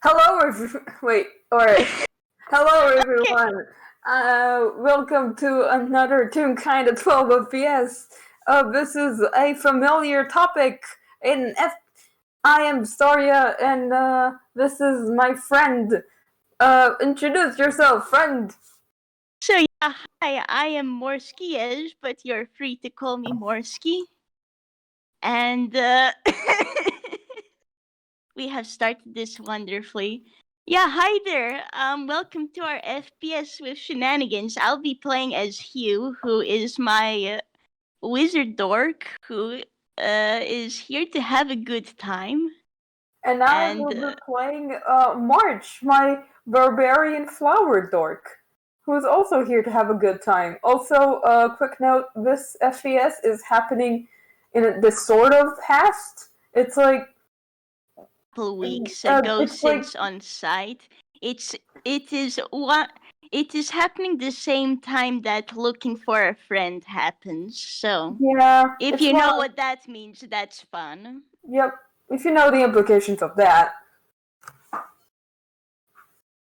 Hello, alright. Hello, Okay. everyone. Welcome to another Toonkind of 12 FPS. This is a familiar topic in F. I am Staria, and this is my friend. Introduce yourself, friend. So yeah, hi, I am Morski, but you're free to call me Morski. And we have started this wonderfully. Yeah, hi there. Welcome to our FPS with shenanigans. I'll be playing as Hugh, who is my wizard dork, who is here to have a good time. And I And will be playing March, my barbarian flower dork, who is also here to have a good time. Also, quick note: this FPS is happening in this sort of past. It's like couple weeks ago it's like since on site. It's it is what it is happening the same time that looking for a friend happens. So yeah, if it's you one know of what that means, that's fun. yep. If you know the implications of that.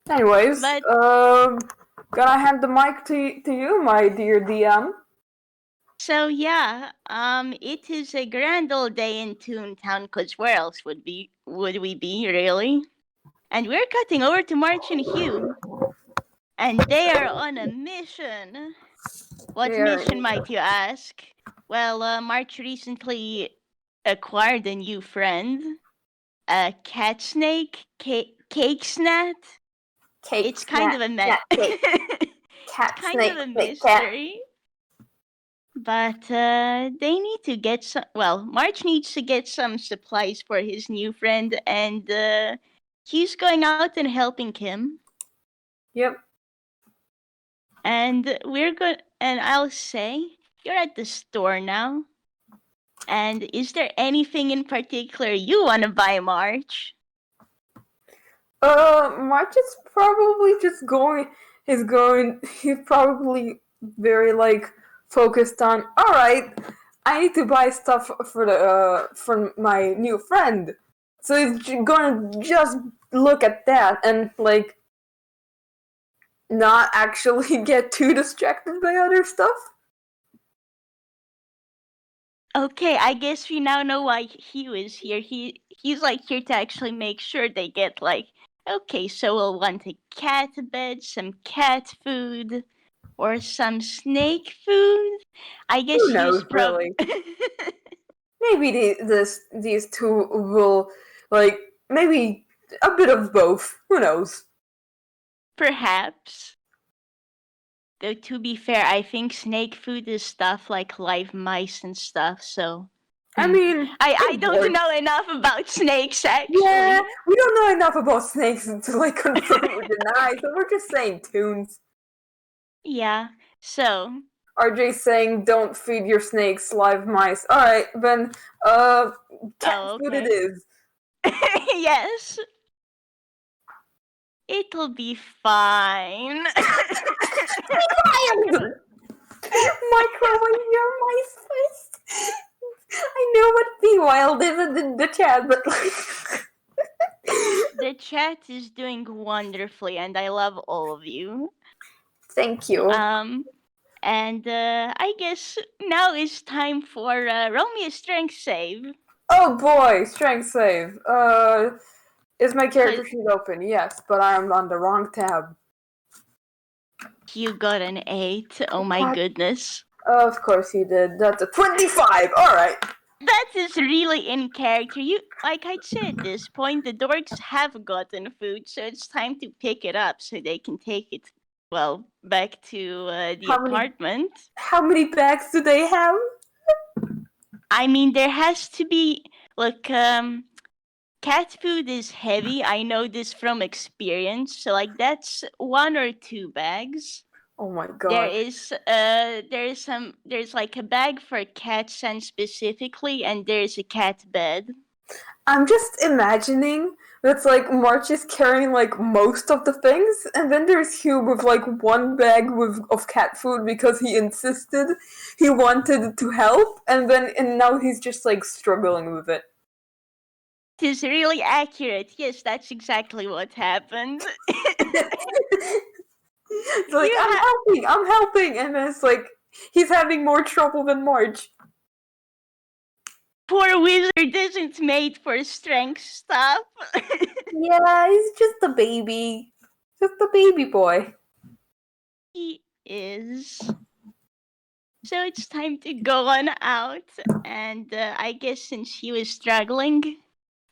Anyways, But gonna hand the mic to you, my dear DM. so yeah, it is a grand old day in Toontown. Cause where else would we be really? And we're cutting over to March and Hugh, and they are on a mission. What Here, mission, might you ask? Well, March recently acquired a new friend, a cat snake, cake snat. cake It's kind snack, of a snack cake, it's cat kind of snake, a snake cat. mystery. But they need to get some. Well, March needs to get some supplies for his new friend, and he's going out and helping him. Yep. And we're going. And I'll say you're at the store now. And is there anything in particular you want to buy, March? March is probably just going. He's going. He's probably very like focused on. All right, I need to buy stuff for my new friend. So he's gonna just look at that and like not actually get too distracted by other stuff. Okay, I guess we now know why Hugh is here. He's like here to actually make sure they get like okay, so we'll want a cat bed, some cat food, or some snake food. I guess Who Hugh's knows, really? Maybe these two will like maybe a bit of both. Who knows? perhaps. Though to be fair, I think snake food is stuff like live mice and stuff, so I mean, I it don't works. know enough about snakes Yeah, actually. we don't know enough about snakes to like confirm or deny, so we're just saying tunes. Yeah. So, RJ's saying don't feed your snakes live mice. Alright, then cat oh, food it okay. is. Yes. It'll be fine. Wild! Microwave your mice first. I know what be wild is in the chat, but like The chat is doing wonderfully, and I love all of you. thank you. Um, and I guess now is time for roll me a strength save. Oh boy, strength save. Is my character Cause sheet open? Yes, but I am on the wrong tab. you got an 8. Oh my What? goodness. Of course he did. That's a 25. Alright. That is really in character. You, like I said, at this point, the dorks have gotten food, so it's time to pick it up so they can take it, well, back to the How many apartment. how many bags do they have? I mean, there has to be, look, cat food is heavy. I know this from experience. So, like, that's 1 or 2 bags. Oh my There god. is there's like a bag for cat scent specifically, and there's a cat bed. I'm just imagining that's like March is carrying like most of the things, and then there's Hugh with like one bag with of cat food because he insisted he wanted to help, and now he's just like struggling with it. It is really accurate. Yes, that's exactly what happened. It's like, You I'm helping, and then it's like he's having more trouble than March. poor wizard isn't made for strength stuff. Yeah, he's just a baby. Just a baby boy. He is. So it's time to go on out, and I guess since he was struggling,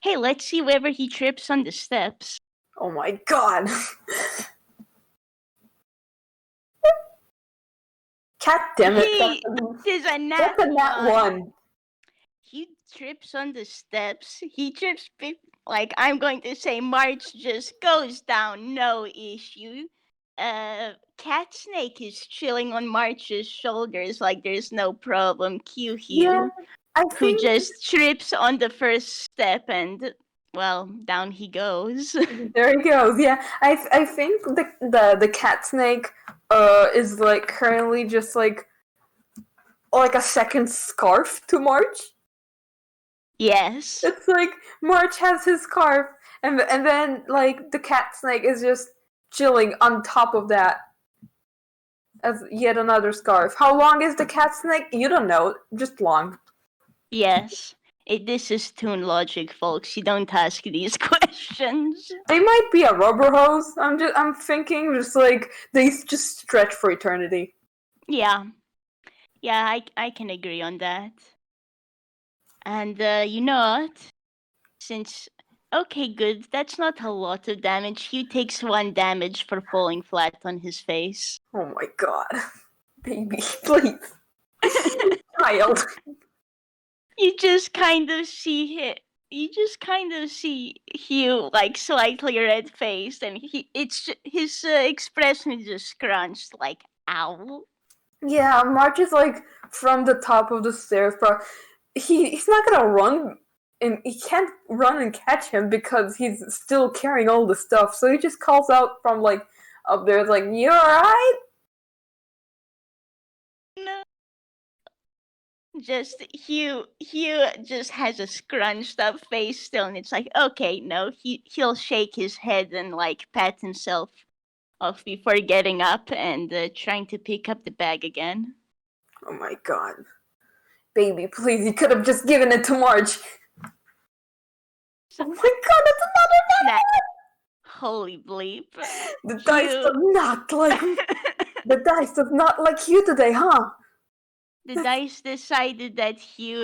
hey, let's see whether he trips on the steps. Oh my god. God damn it. He is a nat That's a nat one. He trips on the steps. He trips, like I'm going to say, March just goes down, no issue. Cat Snake is chilling on March's shoulders like there's no problem. Cue Hugh, Yeah, I who think just trips on the first step and, well, down he goes. there he goes. Yeah, I think the cat snake is like currently just like a second scarf to March. Yes. It's like March has his scarf, and then like the cat snake is just chilling on top of that as yet another scarf. How long is the cat snake? You don't know, just long. Yes. This is Toon logic, folks. You don't ask these questions. They might be a rubber hose. I'm thinking just like they just stretch for eternity. Yeah. Yeah, I can agree on that. And you know what? Since okay, good. That's not a lot of damage. Hugh takes 1 damage for falling flat on his face. Oh my god. Baby, please. Child. You just kind of see Hugh like slightly red faced, and his expression is just scrunched, like ow. Yeah, March is like from the top of the stairs, bro. He's not gonna run, and he can't run and catch him because he's still carrying all the stuff. So he just calls out from like up there, like, "You alright?" No. Just Hugh just has a scrunched up face still, and it's like, okay, no, he'll shake his head and like pat himself off before getting up and trying to pick up the bag again. Oh my god. Baby, please, you could have just given it to March. Oh my god, that's another Holy bleep. The dice does not like the dice does not like you today, huh? The dice decided that he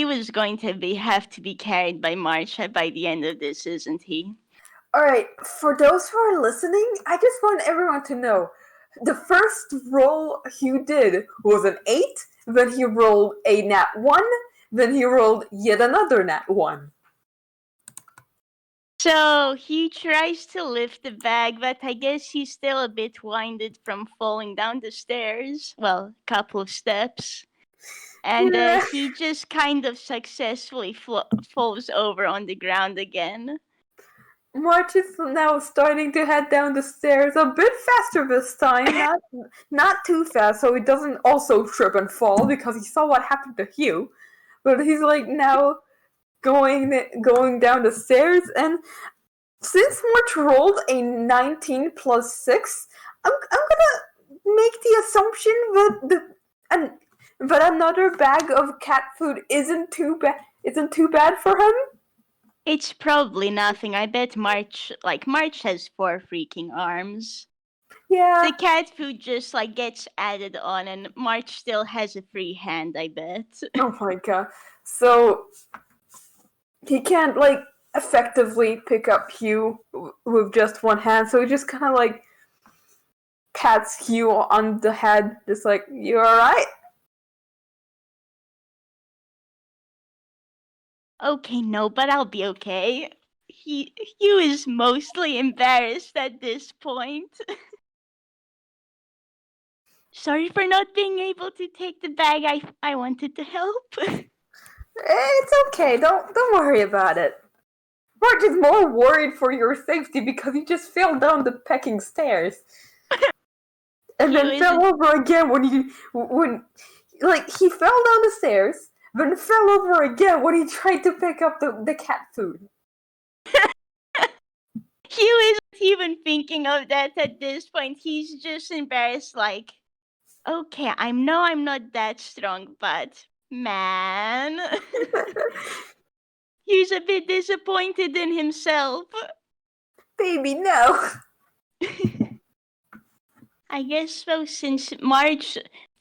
was going to have to be carried by March by the end of this, isn't he? Alright, for those who are listening, I just want everyone to know the first roll Hugh did was an 8, then he rolled a nat 1, then he rolled yet another nat 1. So he tries to lift the bag, but I guess he's still a bit winded from falling down the stairs. Well, a couple of steps. And he just kind of successfully falls over on the ground again. March is now starting to head down the stairs a bit faster this time, not too fast, so he doesn't also trip and fall because he saw what happened to Hugh. But he's like now going down the stairs, and since March rolled a 19 plus 6, I'm gonna make the assumption that another bag of cat food isn't too bad for him. It's probably nothing. I bet March has 4 freaking arms. Yeah. The cat food just like gets added on, and March still has a free hand, I bet. Oh my god. So he can't like effectively pick up Hugh with just one hand, so he just kind of like pats Hugh on the head, just like, "You alright?" Okay, no, but I'll be okay. Hugh is mostly embarrassed at this point. Sorry for not being able to take the bag. I wanted to help. It's okay. Don't worry about it. March is more worried for your safety because you just fell down the pecking stairs. And then fell over again when he fell down the stairs, then fell over again when he tried to pick up the cat food. Hugh isn't even thinking of that at this point. He's just embarrassed, like, okay, I know I'm not that strong, but man. He's a bit disappointed in himself. Baby, no. I guess so, since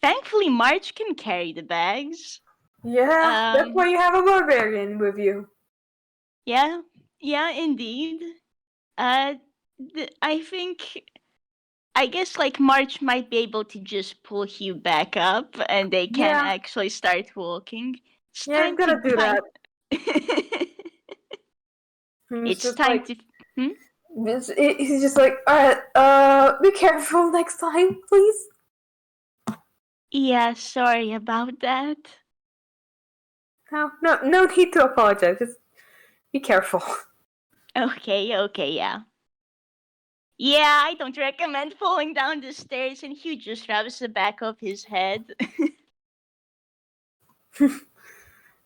thankfully March can carry the bags. Yeah, that's why you have a barbarian with you. Yeah, indeed. I guess like March might be able to just pull Hugh back up, and they can actually start walking. It's I'm gonna do that. It's time to. He's just like, be careful next time, please. Yeah, sorry about that. No need to apologize. Just be careful. Okay, yeah. Yeah, I don't recommend falling down the stairs, and Hugh just rubs the back of his head.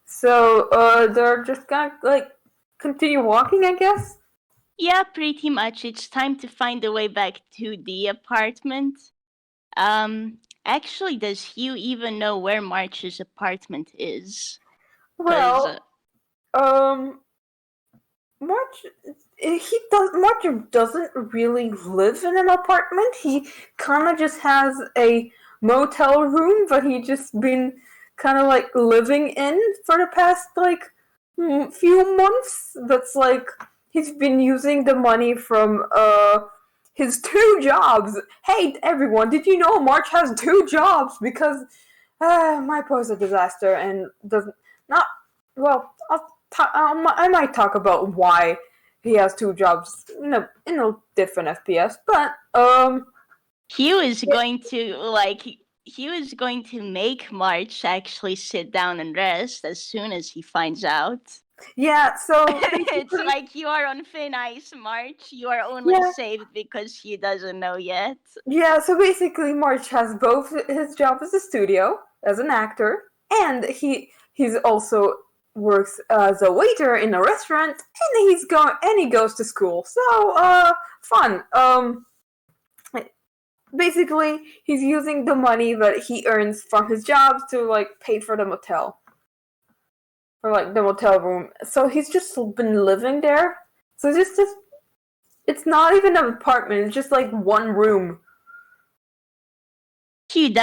So, they're just gonna, like, continue walking, I guess? Yeah, pretty much. It's time to find a way back to the apartment. Actually, does Hugh even know where March's apartment is? Well, March doesn't really live in an apartment. He kind of just has a motel room, but he just been kind of like living in for the past like few months. That's like he's been using the money from his 2 jobs. Hey everyone, did you know March has 2 jobs? Because my post a disaster and doesn't not well. I might talk about why he has 2 jobs in a different FPS, but Hugh is going to make March actually sit down and rest as soon as he finds out. Yeah, so it's like you are on thin ice, March. You are only saved because he doesn't know yet. Yeah, so basically March has both his job as a studio, as an actor, and he's also works as a waiter in a restaurant, and he goes to school. So fun. Basically he's using the money that he earns from his jobs to like pay for the motel. Or like the motel room. So he's just been living there. So it's not even an apartment, it's just like one room. Hugh,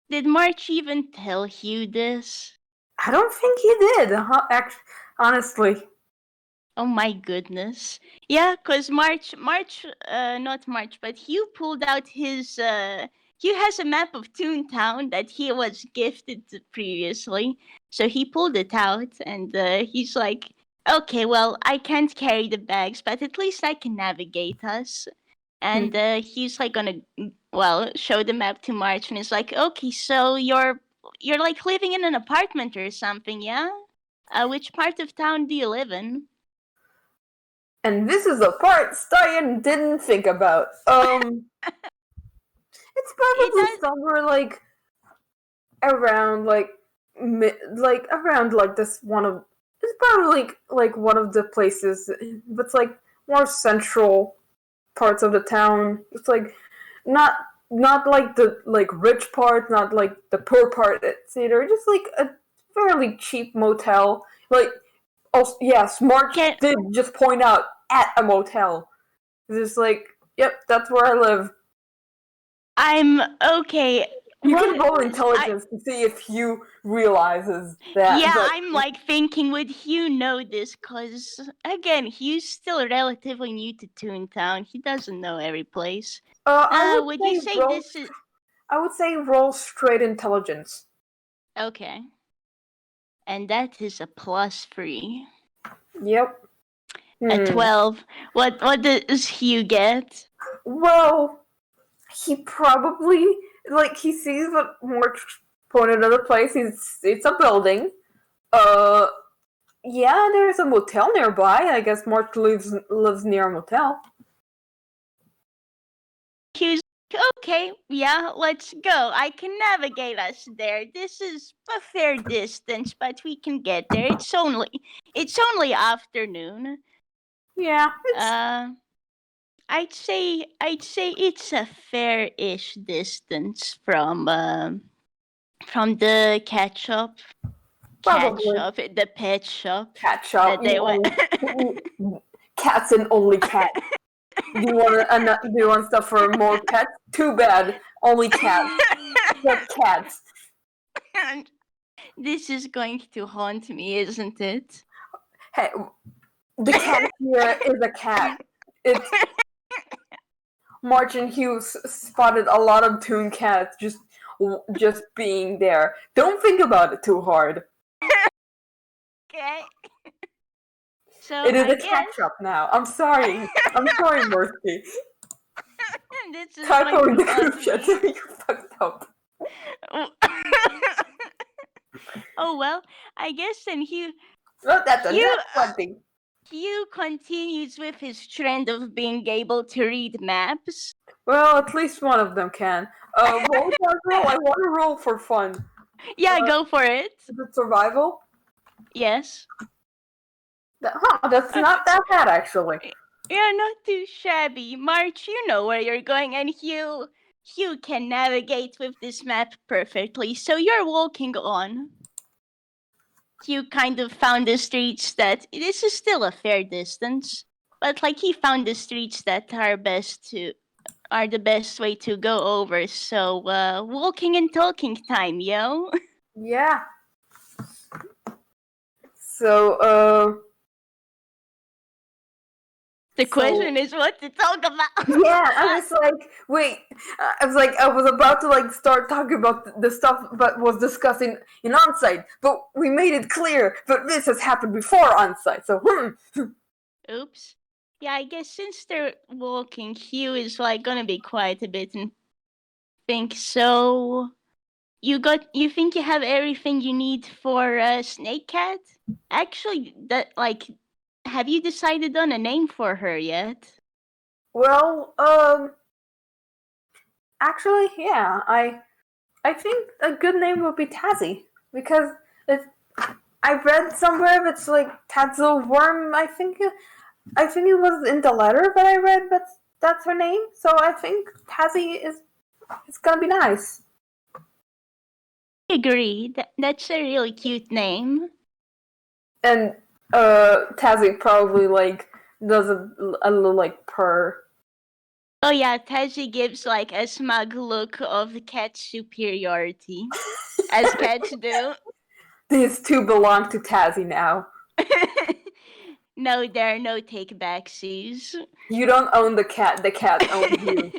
did March even tell Hugh this? I don't think he did, honestly. Oh my goodness. Yeah, because not March, but Hugh pulled out his, Hugh has a map of Toontown that he was gifted previously. So he pulled it out and he's like, okay, well, I can't carry the bags, but at least I can navigate us. And he's like gonna, show the map to March and he's like, okay, so you're like living in an apartment or something, yeah? Which part of town do you live in? And this is the part Stein didn't think about. It's probably somewhere like around around like this one of it's probably like one of the places that's like more central parts of the town. It's like not like the like rich part, not like the poor part. It's either just like a fairly cheap motel. Like, oh yes, Mark did just point out at a motel. It's just like, yep, that's where I live. I'm okay. You can roll intelligence to see if Hugh realizes that. Yeah, I'm like thinking, would Hugh know this? Because, again, Hugh's still relatively new to Toontown. He doesn't know every place. Would you say this is... I would say roll straight intelligence. Okay. And that is a +3. Yep. A 12. What does Hugh get? Well, he probably... Like, he sees what March pointed at the place. It's a building. Yeah, there's a motel nearby. I guess March lives near a motel. Hugh's Okay, yeah, let's go. I can navigate us there. This is a fair distance, but we can get there. It's only afternoon. Yeah, it's Uh, I'd say it's a fair-ish distance from the probably the pet shop cat shop. that they went. Cats and only cats. Do you want stuff for more pets? Too bad. Only cats. Just cats. This is going to haunt me, isn't it? Hey, the cat here is a cat. It's March and Hugh spotted a lot of toon cats just being there. Don't think about it too hard. Okay. So It is I a cat guess shop now. I'm sorry. I'm sorry, Morski. this is going Typo in to the haunt group chat. me. You fucked up. Oh well, I guess then Well, that's Hugh one thing. Hugh continues with his trend of being able to read maps. Well, at least one of them can. Roll that roll. I want to roll for fun. Yeah, go for it. Is it survival? Yes. That's not that bad actually. Yeah, not too shabby. March, you know where you're going, and Hugh can navigate with this map perfectly. So you're walking on. Hugh kind of found the streets that this is still a fair distance, but like he found the streets that are the best way to go over. So walking and talking time, yo. Yeah. So, The question is what to talk about. yeah, I was like, wait. I was about to like start talking about the stuff that was discussed in onsite, but we made it clear that this has happened before onsite. So, Oops. Yeah, I guess since they're walking, Hugh is like gonna be quiet a bit and think. So you think you have everything you need for Snake Cat? Actually, have you decided on a name for her yet? well, actually, yeah, I think a good name would be Tazzy because it's. I read somewhere it's like Tadzel Worm. I think it was in the letter that I read. That's her name. So I think Tazzy is. It's gonna be nice. I agree. That's a really cute name. And Tazzy probably like does a little like purr. Oh yeah, Taji gives like a smug look of cat superiority, as cats do. These two belong to Tazzy now. No, there are no take backsies. You don't own the cat. The cat owns you.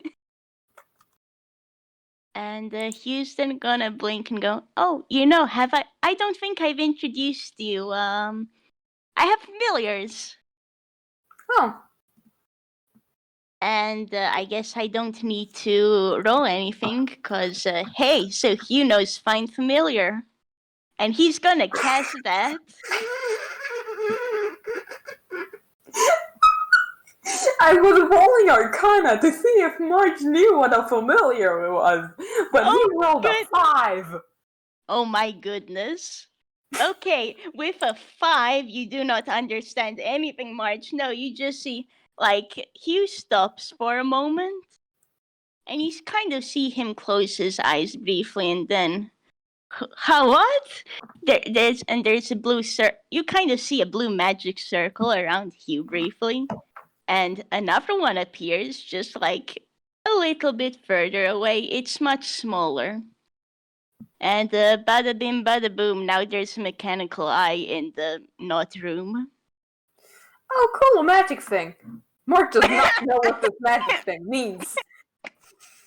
And Houston gonna blink and go, "Oh, have I don't think I've introduced you. I have familiars." Oh. And I guess I don't need to roll anything, because, hey, so Hugh knows Find Familiar. And he's gonna cast that. I was rolling Arcana to see if Marge knew what a familiar was, but he rolled a 5. Oh my goodness. Okay, with a 5, you do not understand anything, Marge. No, you just see, like, Hugh stops for a moment, and you kind of see him close his eyes briefly, and then, how, what? There's a blue you kind of see a blue magic circle around Hugh briefly, and another one appears just like a little bit further away. It's much smaller. And bada bim bada boom, now there's a mechanical eye in the not room. Oh, cool, magic thing. Mark does not know what this magic thing means.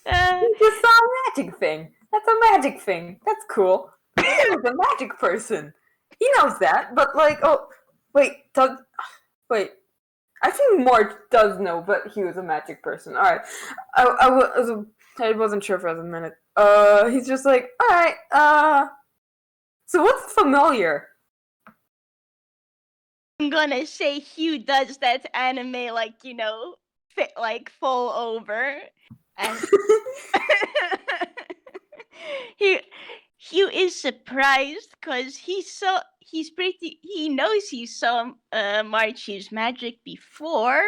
He just saw a magic thing. That's a magic thing. That's cool. He's a magic person. He knows that, but like, oh, wait. I think Mark does know, but he was a magic person. All right, I wasn't sure for a minute. He's just like, all right. So what's familiar? I'm gonna say Hugh does that anime, like, fall over. And he Hugh is surprised because he knows he saw Marchie's magic before.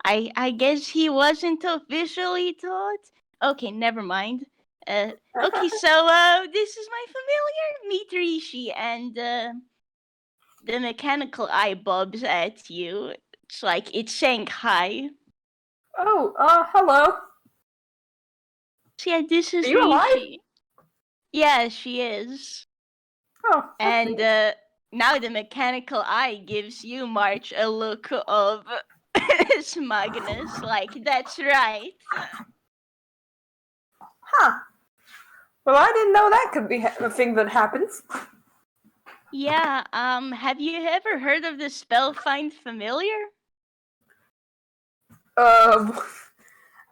I guess he wasn't officially taught. Okay, never mind. Okay, so this is my familiar. Meet Rishi, and the mechanical eye bobs at you. It's like it's saying hi. Oh, hello. So yeah, this Are is you alive? Rishi. Yeah, she is. Oh, that's And neat. now the mechanical eye gives you, March, a look of smugness. Like, that's right. Huh. Well, I didn't know that could be a thing that happens. Yeah, have you ever heard of the spell Find Familiar? Um,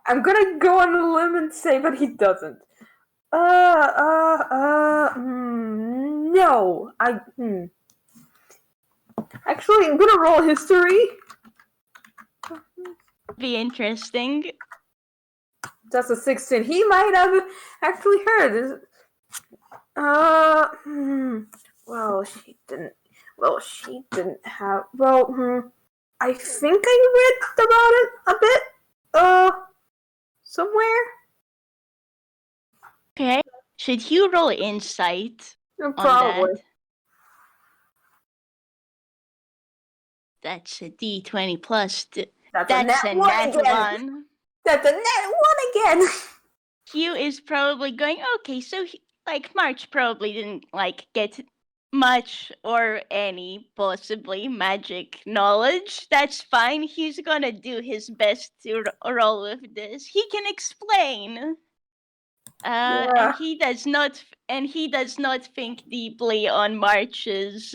I'm gonna go on a limb and say that he doesn't. No. Actually, I'm gonna roll history. Be interesting. That's a 16. He might have actually heard. Well, she didn't. Well, she didn't have. Well, I think I read about it a bit. Somewhere. Okay. Should you roll insight on Probably. that? That's a D20 plus. That's That's a a nat 1 nat again. 1. That's a nat 1 again. Hugh is probably going, okay, so March probably didn't get much or any possibly magic knowledge. That's fine. He's gonna do his best to roll with this. He can explain. Yeah. And he does not think deeply on March's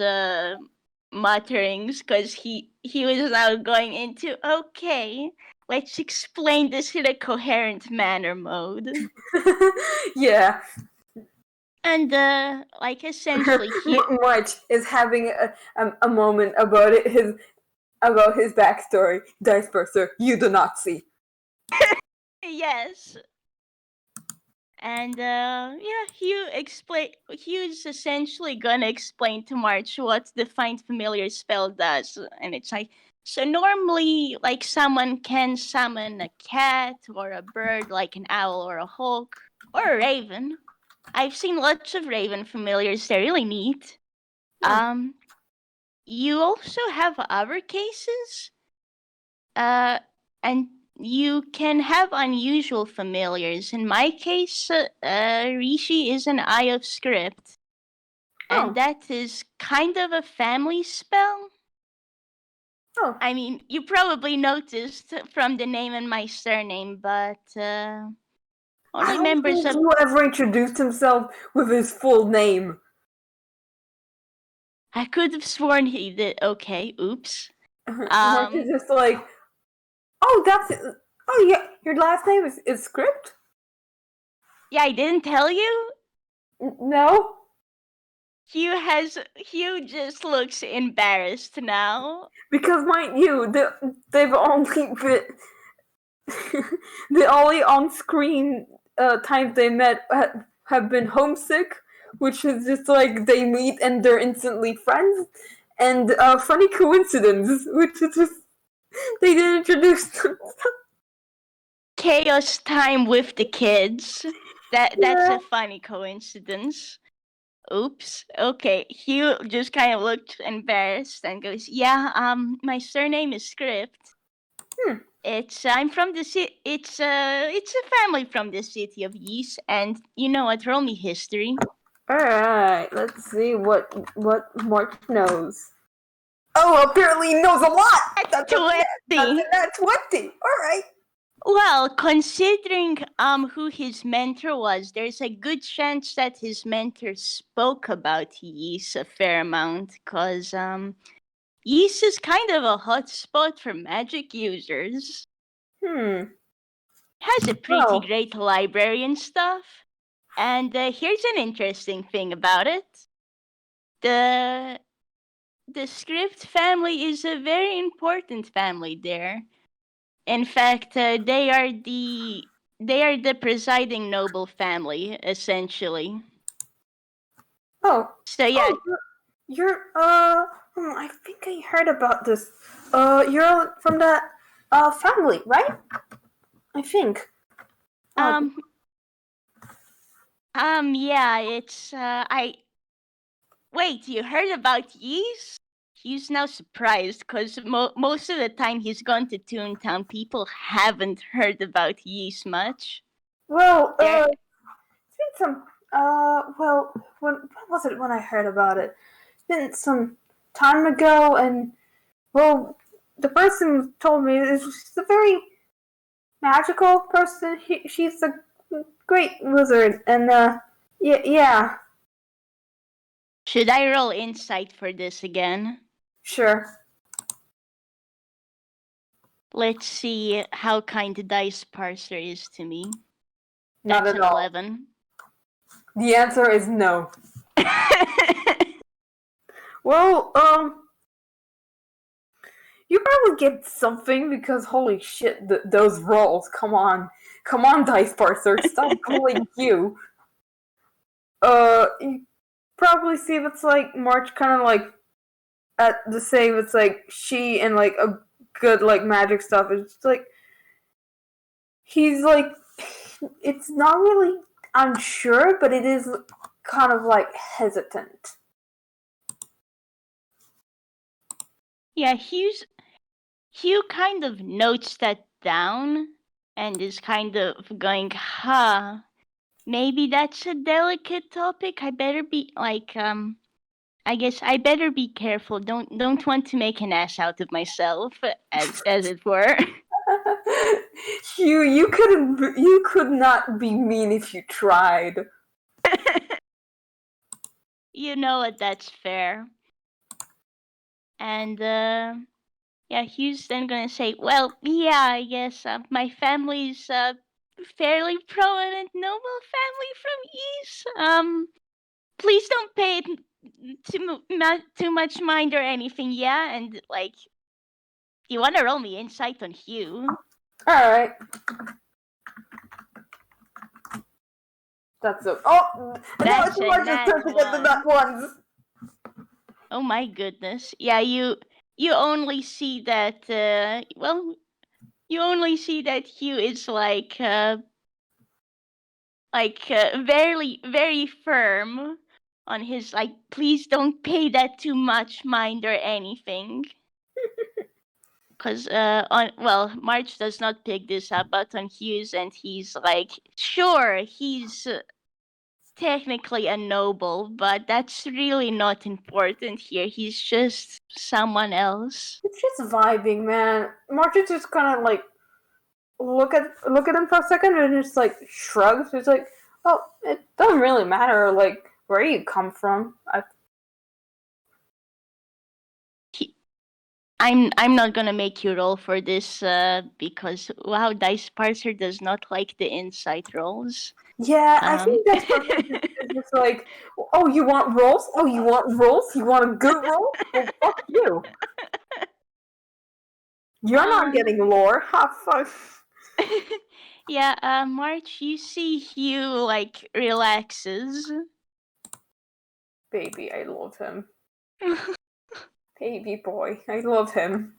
mutterings, because he was now going into, okay, let's explain this in a coherent manner mode. Yeah. And essentially March is having a moment about it. About his backstory. Dice Burster, you do not see. yes. And Hugh's essentially gonna explain to March what the Find Familiar spell does. And it's like, so normally, someone can summon a cat or a bird, like an owl or a hawk or a raven. I've seen lots of raven familiars, they're really neat. You also have other cases, and you can have unusual familiars. In my case, Rishi is an Eye of Script, and that is kind of a family spell. Oh. I mean, you probably noticed from the name and my surname, but only I don't members think of... whoever introduced himself with his full name. I could have sworn he did. Okay, oops. Mark is just like, oh, yeah, your last name is Script? Yeah, I didn't tell you? No? Hugh just looks embarrassed now. Because mind you, they've only been the only on-screen times they met have been homesick, which is just like they meet and they're instantly friends, and funny coincidence, which is just they didn't introduce themselves. Chaos time with the kids. That's a funny coincidence. Oops. Okay. Hugh just kind of looked embarrassed and goes, "Yeah, my surname is Script. I'm from the city. It's a family from the city of Yeast, and you know what? Roll me history." All right, let's see what Mark knows. Oh, apparently he knows a lot. That's 20. That's 20. All right. Well, considering who his mentor was, there's a good chance that his mentor spoke about Yeast a fair amount, because Yeast is kind of a hot spot for magic users. Has a pretty great library and stuff. And here's an interesting thing about it. The Script family is a very important family there. In fact, they are the they are the presiding noble family, essentially. Oh. So yeah. You're I think I heard about this. You're from that family, right? I think. Yeah, it's Wait, you heard about Yeast? He's now surprised because most of the time he's gone to Toontown, people haven't heard about Yeast much. Well, There, it's been some. Well, when was it when I heard about it? It's been some time ago, and well, the person who told me is she's a very magical person. She's a great wizard, and yeah, should I roll insight for this again? sure. Let's see how kind the dice parser is to me. Not That's at an all. 11. The answer is no. Well, you probably get something because holy shit, those rolls. Come on, dice parser, stop fooling you. You probably see if it's like March, kind of like at the same. It's like she and like a good like magic stuff. It's like he's like it's not really unsure, but it is kind of like hesitant. Yeah, Hugh kind of notes that down and is kind of going, maybe that's a delicate topic. I better be like, I guess I better be careful. Don't want to make an ass out of myself, as it were. Hugh, you could not be mean if you tried. You know what? That's fair. And yeah, Hugh's then gonna say, "Well, yeah, I guess my family's fairly prominent noble family from East. Please don't pay it too much mind or anything, yeah? And like, you want to roll me insight on Hugh? All right. That's a That's no, a it's nat just to get the one. nut ones. Oh my goodness! Yeah, you only see that. You only see that Hugh is like very firm on his like. Please don't pay that too much mind or anything. Because March does not pick this up, but on Hughes, and he's like, sure, he's technically a noble, but that's really not important here. He's just someone else. It's just vibing, man. March is just kind of like look at him for a second and just like shrugs. He's like, "Oh, it doesn't really matter like where you come from." I'm not gonna make you roll for this because wow, Dice Parser does not like the insight rolls. Yeah, I think that's perfect. It's just like, oh, you want rolls? Oh, you want rolls? You want a good roll? Well, fuck you. You're not getting lore. Ha, fuck. Yeah, March, you see Hugh like relaxes. Baby, I love him. Baby boy, I love him.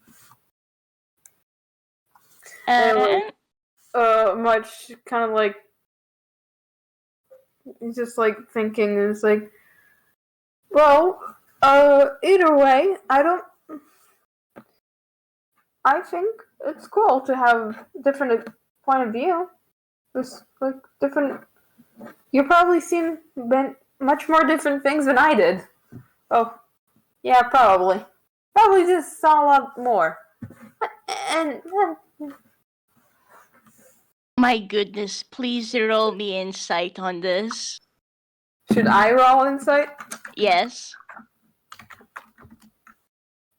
Anyway, Much kind of like he's just like thinking. And it's like, well, either way, I think it's cool to have different point of view. There's like different. You've probably seen much more different things than I did. Oh, yeah, probably. Probably just saw a lot more. And my goodness, please roll me insight on this. should I roll insight? Yes.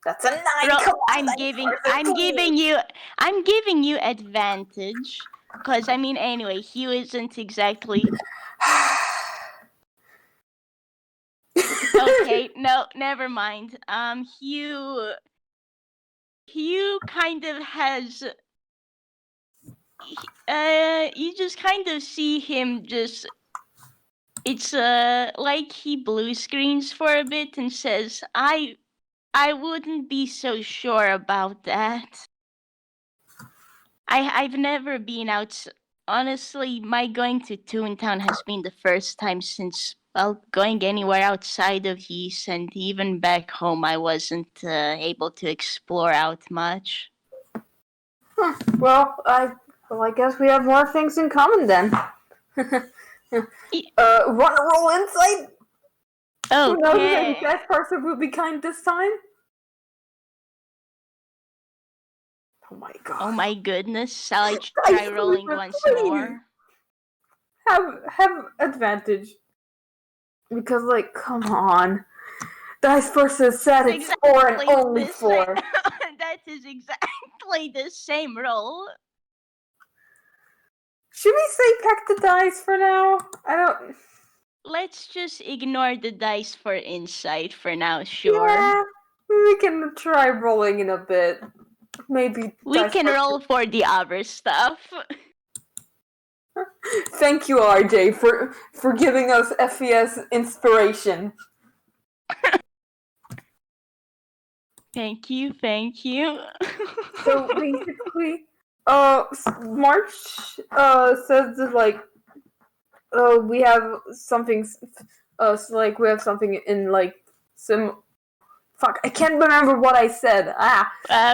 That's a 9. I'm giving you advantage because I mean anyway, Hugh isn't exactly. Okay, no, never mind. Hugh kind of has you just kind of see him just. It's like he blue screens for a bit and says, I wouldn't be so sure about that. I've never been out. Honestly, my going to Toontown has been the first time since, well, going anywhere outside of Yeast, and even back home, I wasn't able to explore out much. Well, I guess we have more things in common then. Want to roll insight? Who knows if Okay. that person will be kind this time? Oh my god. Oh my goodness. Shall I try Dice rolling Sleeper, once please. more? Have advantage. Because, like, come on. Dice versus said it's 4 and only 4. That is exactly the same roll. Should we say peck the dice for now? I don't. Let's just ignore the dice for insight for now, sure. Yeah, we can try rolling in a bit. Maybe we can roll for the other stuff. Thank you, RJ, for giving us FES inspiration. Thank you, thank you. So basically, March says that, like, we have something, so, like, we have something in, like, some. Fuck, I can't remember what I said.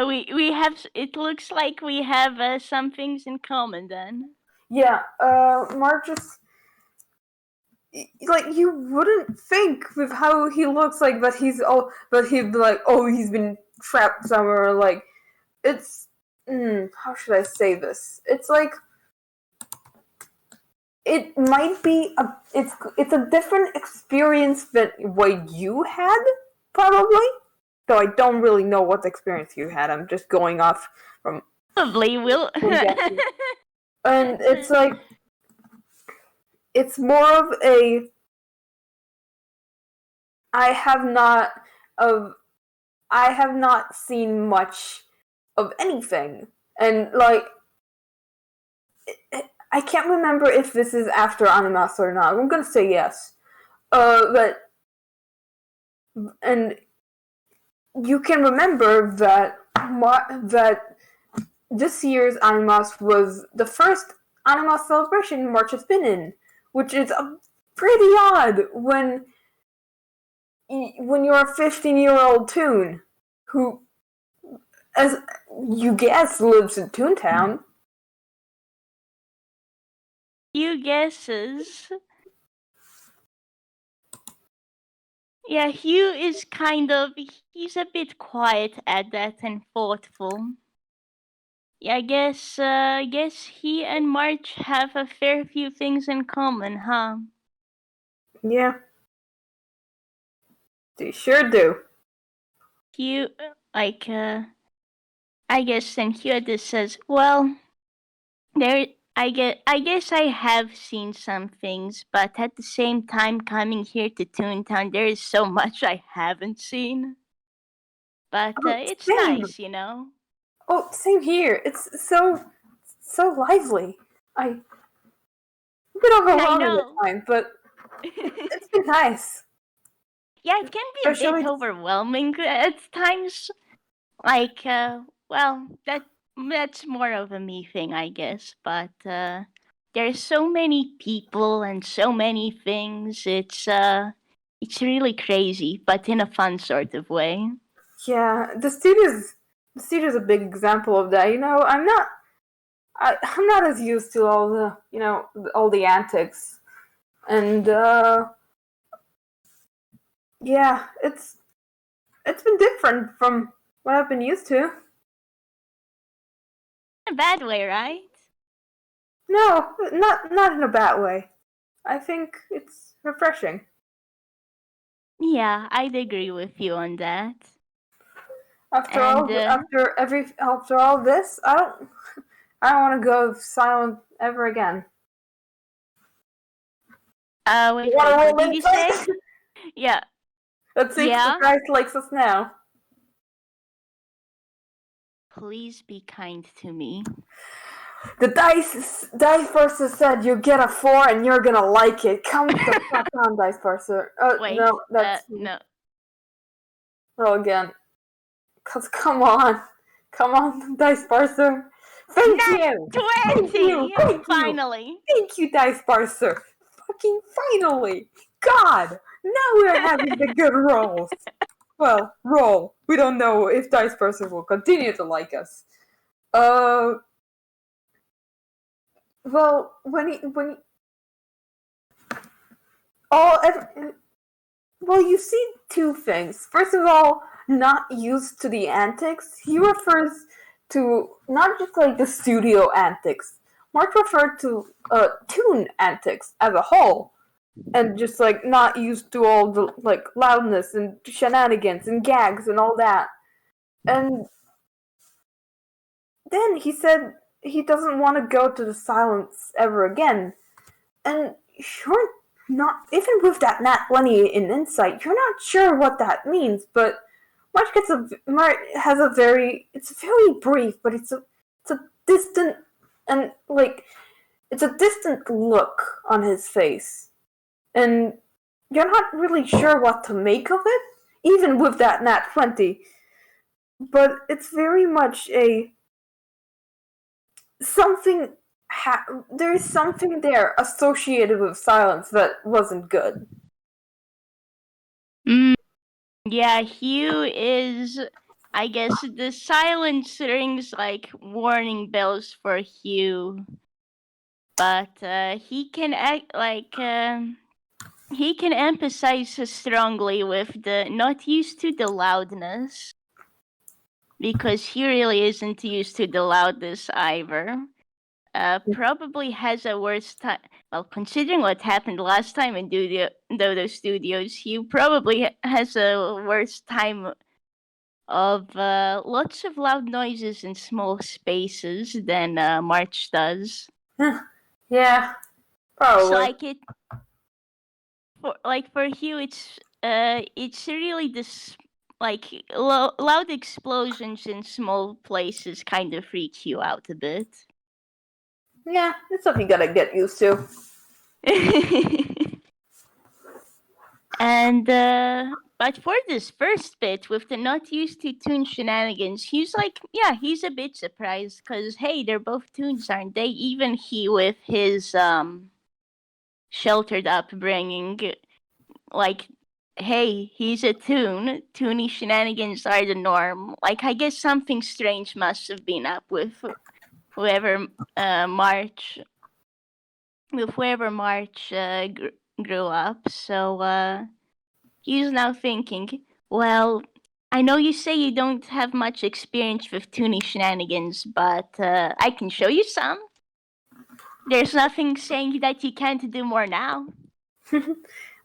We have. It looks like we have some things in common then. Yeah, March is, like, you wouldn't think with how he looks like that he'd be like, oh, he's been trapped somewhere. Like, it's, how should I say this? It's like, it might be it's a different experience than what you had, probably. Though I don't really know what experience you had. I'm just going off from. Probably will. And it's like, it's more of a. I have not seen much of anything, and, like, I can't remember if this is after Animas or not. I'm gonna say yes. And you can remember that this year's Animas was the first Animas celebration March has been in, which is pretty odd when you're a 15-year-old Toon who, as you guess, lives in Toontown. Few guesses. Yeah, Hugh is he's a bit quiet at that and thoughtful. Yeah, I guess he and March have a fair few things in common, huh? Yeah. They sure do. Hugh, like, I guess then Hugh just says, well, I guess I have seen some things, but at the same time, coming here to Toontown, there is so much I haven't seen. But it's same. nice, you know. Oh, same here. It's so lively. A bit overwhelming at times, but it's been nice. Yeah, it can be a bit overwhelming at times. Like, well, that's more of a me thing, I guess. But there's so many people and so many things. It's really crazy, but in a fun sort of way. Yeah, the studio's a big example of that. You know, I'm not as used to all the antics, and yeah, it's been different from what I've been used to. In a bad way, right? No, not in a bad way. I think it's refreshing. Yeah, I'd agree with you on that. After all this, I don't want to go silent ever again. Wait, what did you say? Yeah. Let's see if the guy likes us now. Please be kind to me. The dice parser said you get a 4 and you're gonna like it. Count the fuck on, dice parser. Wait, No, that's no. roll again. Cause come on, dice parser. Thank you, 20! Finally. Thank you, dice parser. Fucking finally. God, now we're having the good rolls. Well, roll. We don't know if dice parser will continue to like us. Well, well, you see two things. First of all, not used to the antics. He refers to not just like the studio antics. Mark referred to Toon antics as a whole, and just like not used to all the like loudness and shenanigans and gags and all that. And then he said he doesn't want to go to the silence ever again. And you're not, even with that nat 20 in insight, you're not sure what that means, but Mark has a very, it's very brief, but it's a distant, and like, it's a distant look on his face. And you're not really sure what to make of it, even with that nat 20. But it's very much a, there's something there associated with silence that wasn't good. Yeah, Hugh is, I guess, the silence rings like warning bells for Hugh. But he can act like, he can emphasize strongly with the not used to the loudness. Because he really isn't used to the loudness either. Probably has a worse time. Well, considering what happened last time in Dodo Studios, he probably has a worse time of lots of loud noises in small spaces than March does. Yeah, probably. So for Hugh, it's really this like loud explosions in small places kind of freak you out a bit. Yeah, it's something you gotta get used to. And but for this first bit with the not used to Toon shenanigans, he's a bit surprised because hey, they're both Toons, aren't they? Even he with his sheltered upbringing, like, hey, he's a Toon. Toony shenanigans are the norm. Like, I guess something strange must have been up with whoever March grew up. So he's now thinking, well, I know you say you don't have much experience with Toony shenanigans, but I can show you some. There's nothing saying that you can't do more now.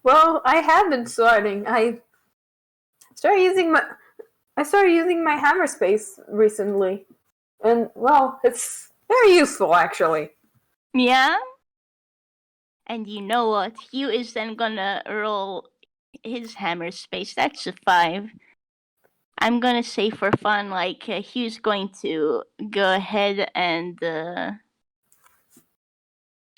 Well, I have been sorting. I started using my hammer space recently, and well, it's very useful actually. Yeah? And you know what? Hugh is then gonna roll his hammer space. That's a 5. I'm gonna say for fun, like, Hugh's going to go ahead and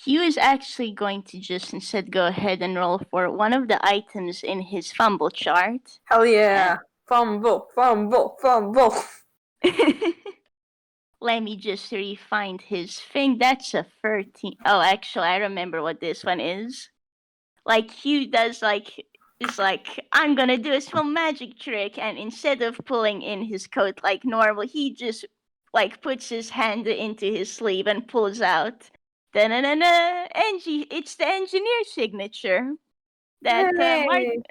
Hugh is actually going to just instead go ahead and roll for one of the items in his fumble chart. Hell yeah. Fumble. Let me just re-find his thing. That's a 13. Oh, actually, I remember what this one is. Like, Hugh does, like, it's like, I'm gonna do a small magic trick, and instead of pulling in his coat like normal, he just, like, puts his hand into his sleeve and pulls out. Da-na-na-na! It's the engineer signature that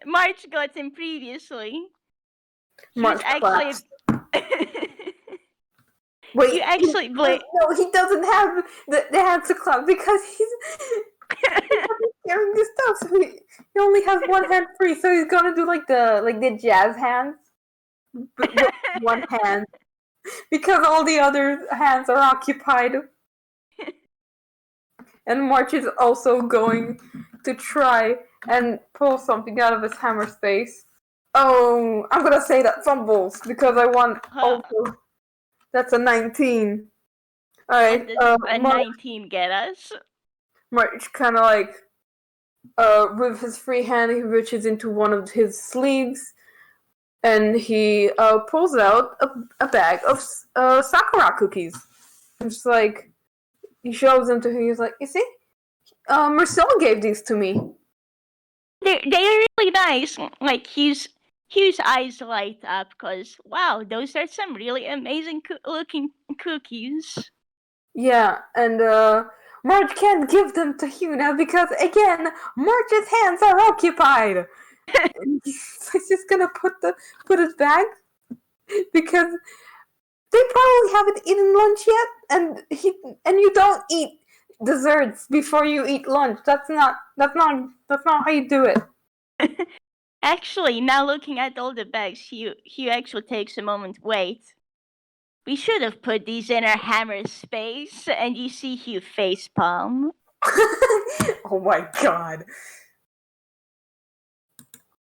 March got him previously. March actually... Wait, you actually no, he doesn't have the hand to clap because he's carrying this stuff. So he only has one hand free, so he's gonna do like the jazz hands, but with one hand because all the other hands are occupied. And March is also going to try and pull something out of his hammer space. Oh, I'm gonna say that fumbles because I want also. That's a 19. All What right. does a 19 get us? March kind of like, with his free hand, he reaches into one of his sleeves and he pulls out a bag of Sakura cookies. And just like, he shows them to him. He's like, you see, Marcel gave these to me. They're really nice. Like Hugh's eyes light up because wow, those are some really amazing looking cookies. Yeah, and Marge can't give them to Hugh now because again, Marge's hands are occupied. He's just gonna put it back because they probably haven't eaten lunch yet, and you don't eat desserts before you eat lunch. That's not how you do it. Actually, now looking at all the bags, Hugh actually takes a moment. Wait, we should have put these in our hammer space, and you see Hugh facepalm. Oh my god.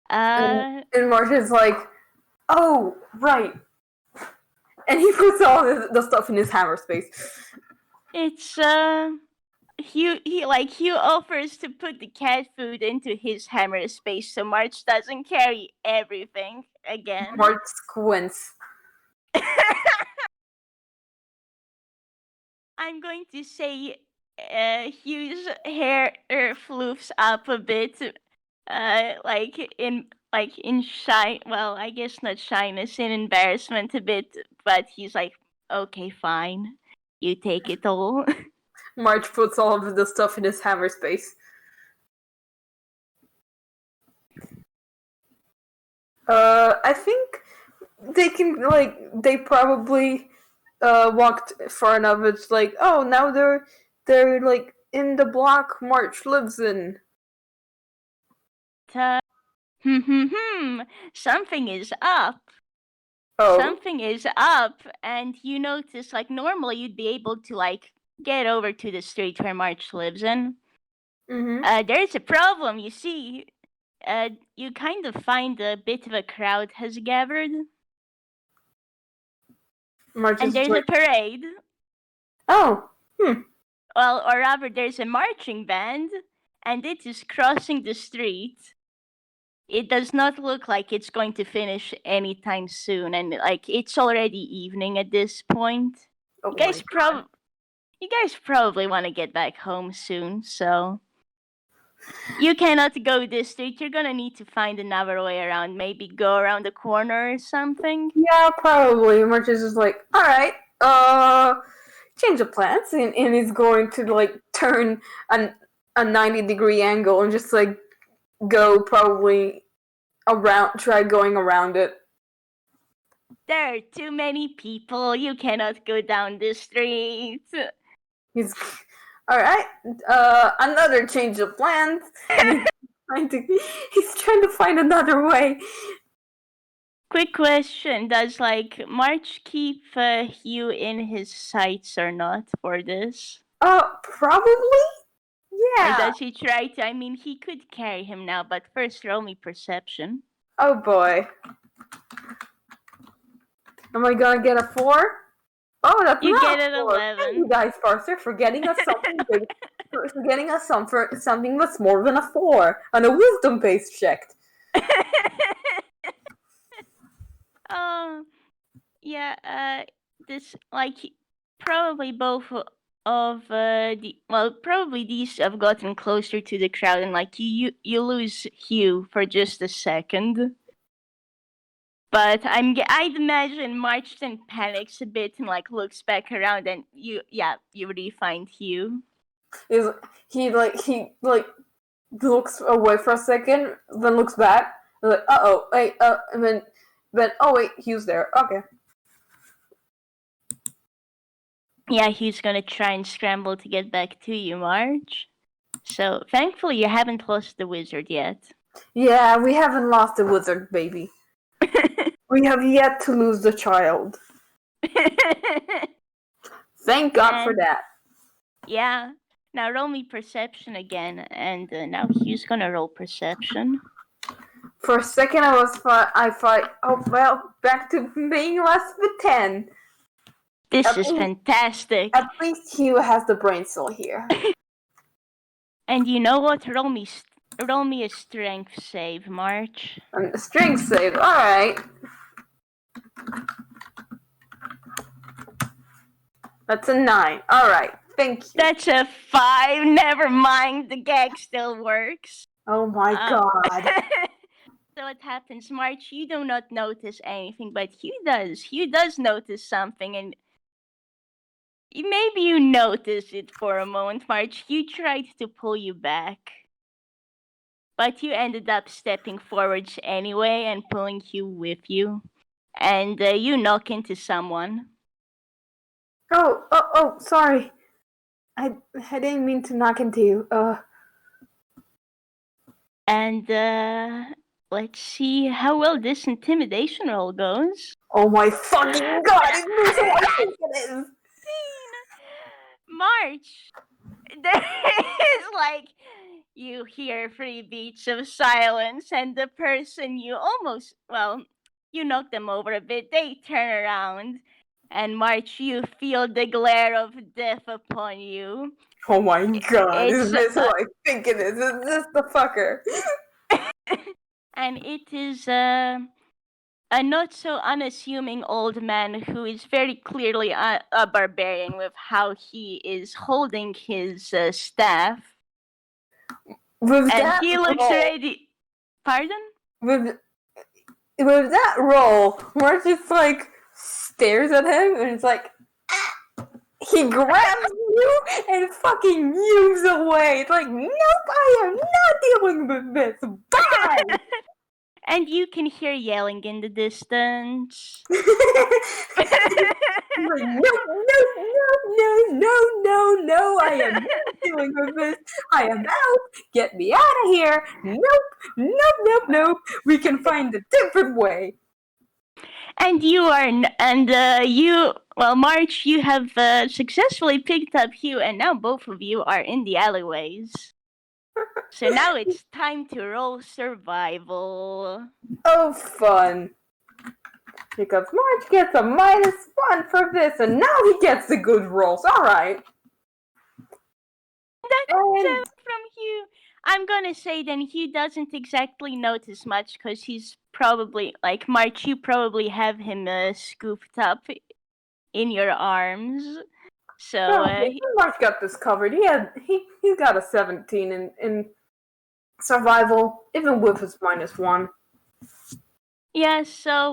And Marge is like, oh, right. And he puts all the stuff in his hammer space. It's Hugh offers to put the cat food into his hammer space so Marge doesn't carry everything again. Marge squints. I'm going to say Hugh's hair floofs up a bit, in shy. Well, I guess not shyness, in embarrassment a bit. But he's like, okay, fine, you take it all. Marge puts all of the stuff in his hammer space. I think they probably walked far enough. It's like, oh, now they're like in the block March lives in. Something is up. Oh. Something is up, and you notice, like, normally you'd be able to, like, get over to the street where March lives in. Mm-hmm. There's a problem, you see. You kind of find a bit of a crowd has gathered. March and there's a parade. Oh. Well, or rather, there's a marching band, and it is crossing the street. It does not look like it's going to finish anytime soon, and like it's already evening at this point. Oh You guys probably want to get back home soon, so you cannot go this street. You're gonna need to find another way around. Maybe go around the corner or something. Yeah, probably. March is just like, all right, change of plans, and he's going to like turn a 90-degree angle and just like go probably around, try going around it. There are too many people. You cannot go down the street. He's all right. Another change of plans. He's trying to find another way. Quick question: does like March keep Hugh in his sights or not for this? Probably. Yeah. Or does he try to? I mean, he could carry him now, but first roll me perception. Oh boy. Am I gonna get a 4? Oh, that's you not get an 4. 11. Thank you guys, Parser, for getting us something big, for getting us something that's more than a 4 on a wisdom-based check. This like probably both of probably these have gotten closer to the crowd, and like you lose Hugh for just a second. But I'd imagine March then panics a bit and like looks back around, and you already find Hugh. He looks away for a second, then looks back, and like, wait, and then oh wait, Hugh's there. Okay. Yeah, he's gonna try and scramble to get back to you, Marge. So thankfully you haven't lost the wizard yet. Yeah, we haven't lost the wizard, baby. We have yet to lose the child. Thank God for that. Yeah. Now roll me perception again, and now Hugh's gonna roll perception. For a second, I thought, oh well, back to being less than 10. This At is least- fantastic. At least Hugh has the brain cell here. And you know what? Roll me a strength save, March. Strength save. Alright. That's a 9. Alright. Thank you. That's a 5. Never mind. The gag still works. Oh my god. So what happens, March? You do not notice anything, but Hugh does. Hugh does notice something, and maybe you notice it for a moment, March. Hugh tried to pull you back, but you ended up stepping forwards anyway and pulling Hugh with you, and you knock into someone. Oh, sorry. I didn't mean to knock into you. And let's see how well this intimidation roll goes. Oh my fucking god, it moves who I think it is! March, there is like, you hear 3 beats of silence, and the person you you knock them over a bit, they turn around, and March, you feel the glare of death upon you. Oh my god, It's is this who I think it is? Is this the fucker? and it is a not so unassuming old man who is very clearly a barbarian with how he is holding his staff. With And that he looks roll, ready. Pardon? with that roll, Mark just like stares at him and it's like, ah! He grabs you and fucking moves away. It's like, nope, I am not dealing with this. Bye! And you can hear yelling in the distance. Like, no, I am not dealing with this. I am out. Get me out of here. Nope. We can find a different way. And March, you have successfully picked up Hugh, and now both of you are in the alleyways. So now it's time to roll survival. Oh, fun. Because March gets a -1 for this, and now he gets the good rolls. Alright. That's from Hugh. I'm gonna say then Hugh doesn't exactly notice much because he's probably, like, March, you probably have him scooped up in your arms. So March got this covered. He got a 17 in survival, even with his -1. yeah, so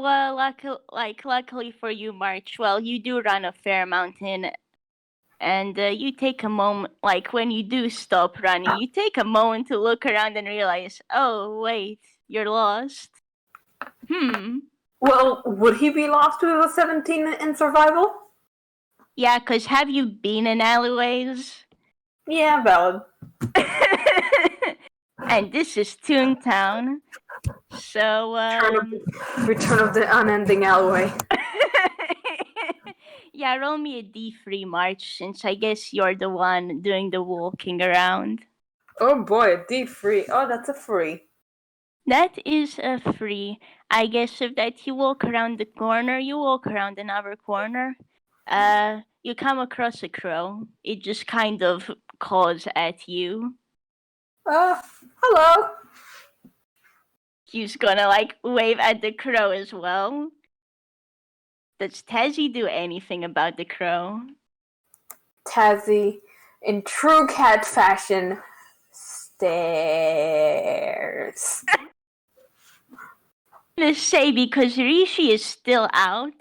luckily for you, March, well, you do run a fair mountain, and you take a moment, like when you do stop running, you take a moment to look around and realize, oh wait, you're lost. Well, would he be lost with a 17 in survival? Yeah, because have you been in alleyways? Yeah, valid. And this is Toontown. So, Return of the unending alleyway. yeah, roll me a D3, March, since I guess you're the one doing the walking around. Oh boy, a D3. Oh, that's a 3. That is a 3. I guess if that you walk around the corner, you walk around another corner, you come across a crow. It just kind of caws at you. Hello. He's gonna like wave at the crow as well. Does Tazzy do anything about the crow? Tazzy, in true cat fashion, stares. I'm gonna say because Rishi is still out,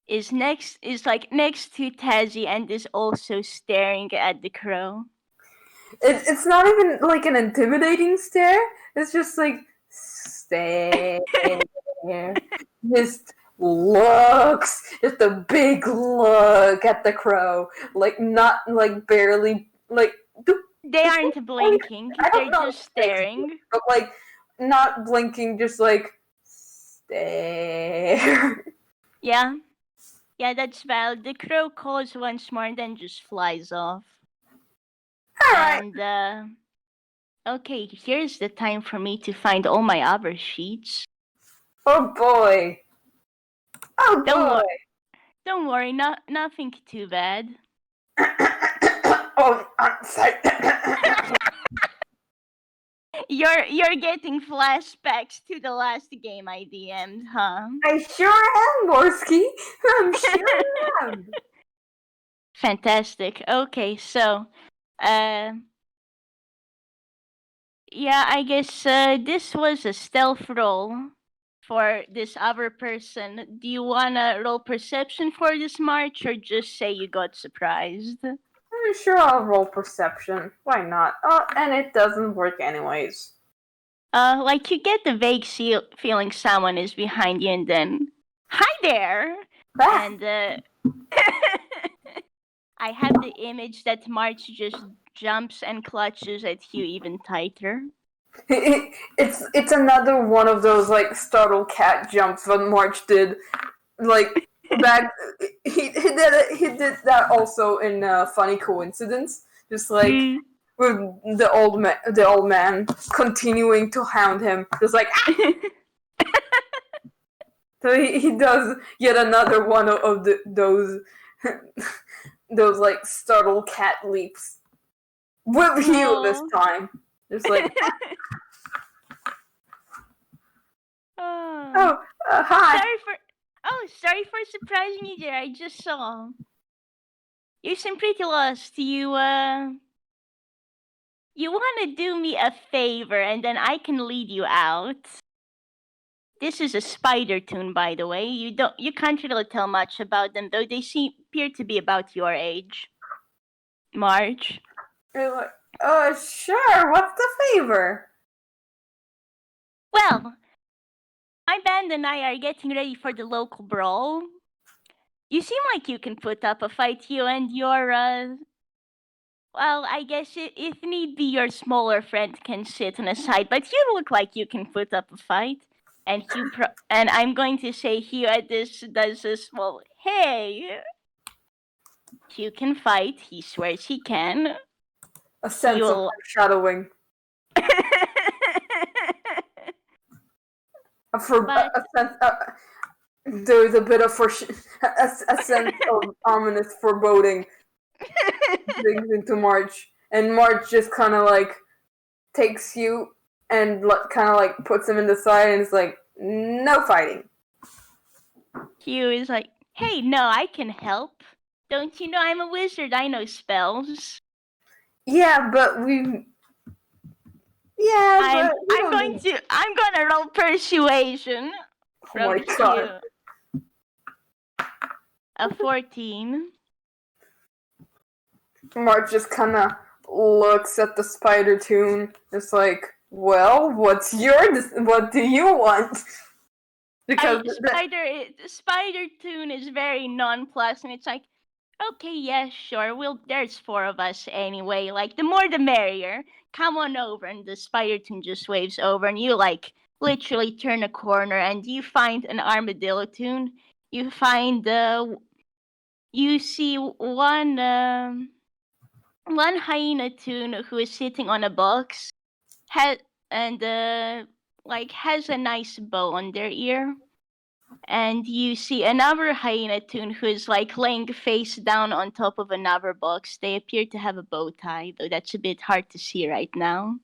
is next to Tazzy and is also staring at the crow. It's not even like an intimidating stare. It's just like stare. Just looks, just a big look at the crow, like not like barely like. They aren't blinking. They're just staring. But like not blinking, just like stare. Yeah, that's valid. The crow calls once more and then just flies off. Alright. And okay, here's the time for me to find all my other sheets. Oh boy. Oh boy. Don't worry, nothing too bad. Oh, I'm sorry. You're getting flashbacks to the last game I DM'd, huh? I sure am, Morski. I'm sure I am. Fantastic. Okay, so, yeah, I guess this was a stealth roll for this other person. Do you wanna roll perception for this March, or just say you got surprised? I'm sure I'll roll perception. Why not? Oh, and it doesn't work anyways. Like you get the vague feeling someone is behind you, and then, hi there, Ah. and I have the image that March just jumps and clutches at Hugh even tighter. It's another one of those like startled cat jumps that March did, like back. He did that also in Funny Coincidence, just like with the old man continuing to hound him, just like. So he does yet another one of those those like startled cat leaps with Hugh this time. Just like. Hi. Sorry for surprising you there. I just saw. You seem pretty lost. You wanna do me a favor and then I can lead you out. This is a spider toon, by the way. You can't really tell much about them, though they appear to be about your age. March. You're like, sure, what's the favor? Well, my band and I are getting ready for the local brawl. You seem like you can put up a fight, you and your, well, I guess if need be, your smaller friend can sit on the side, but you look like you can put up a fight. And Hugh, and I'm going to say Hugh at this does a small, hey, Hugh can fight, he swears he can. A sense of foreshadowing. There's a bit of a sense of ominous foreboding brings into March, and March just kind of like takes you and kind of like puts him in the side and is like, no fighting. Hugh is like, hey, no, I can help. Don't you know I'm a wizard? I know spells. Yeah, but Yeah, I'm gonna roll persuasion. Oh my god. A 14. Mark just kind of looks at the spider toon. It's like, well, what do you want? Because spider toon is very nonplussed, and it's like, okay, yeah, sure. There's 4 of us anyway. Like, the more the merrier. Come on over, and the spider toon just waves over, and you like literally turn a corner, and you find an armadillo toon. You find you see one hyena toon who is sitting on a box, has a nice bow on their ear. And you see another hyena toon who is like laying face down on top of another box. They appear to have a bow tie, though that's a bit hard to see right now.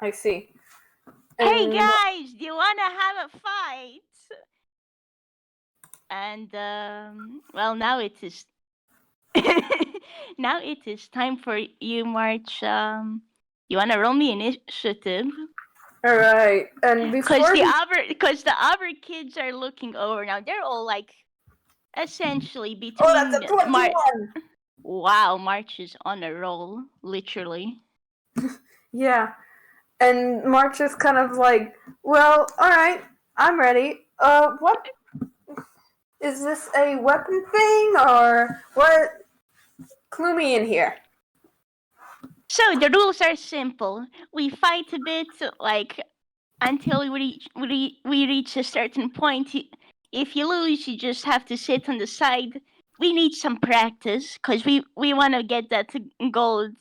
I see. Hey guys, do you wanna have a fight? And well, now it is now it is time for you, March. You wanna roll me initiative? All right, and because the other kids are looking over now. They're all like essentially between. Oh, that's a 21. Wow, March is on a roll, literally. Yeah, and March is kind of like, well, all right, I'm ready. What is this, a weapon thing or what? Clue me in here. So the rules are simple. We fight a bit, like until we reach a certain point. If you lose, you just have to sit on the side. We need some practice because we want to get that gold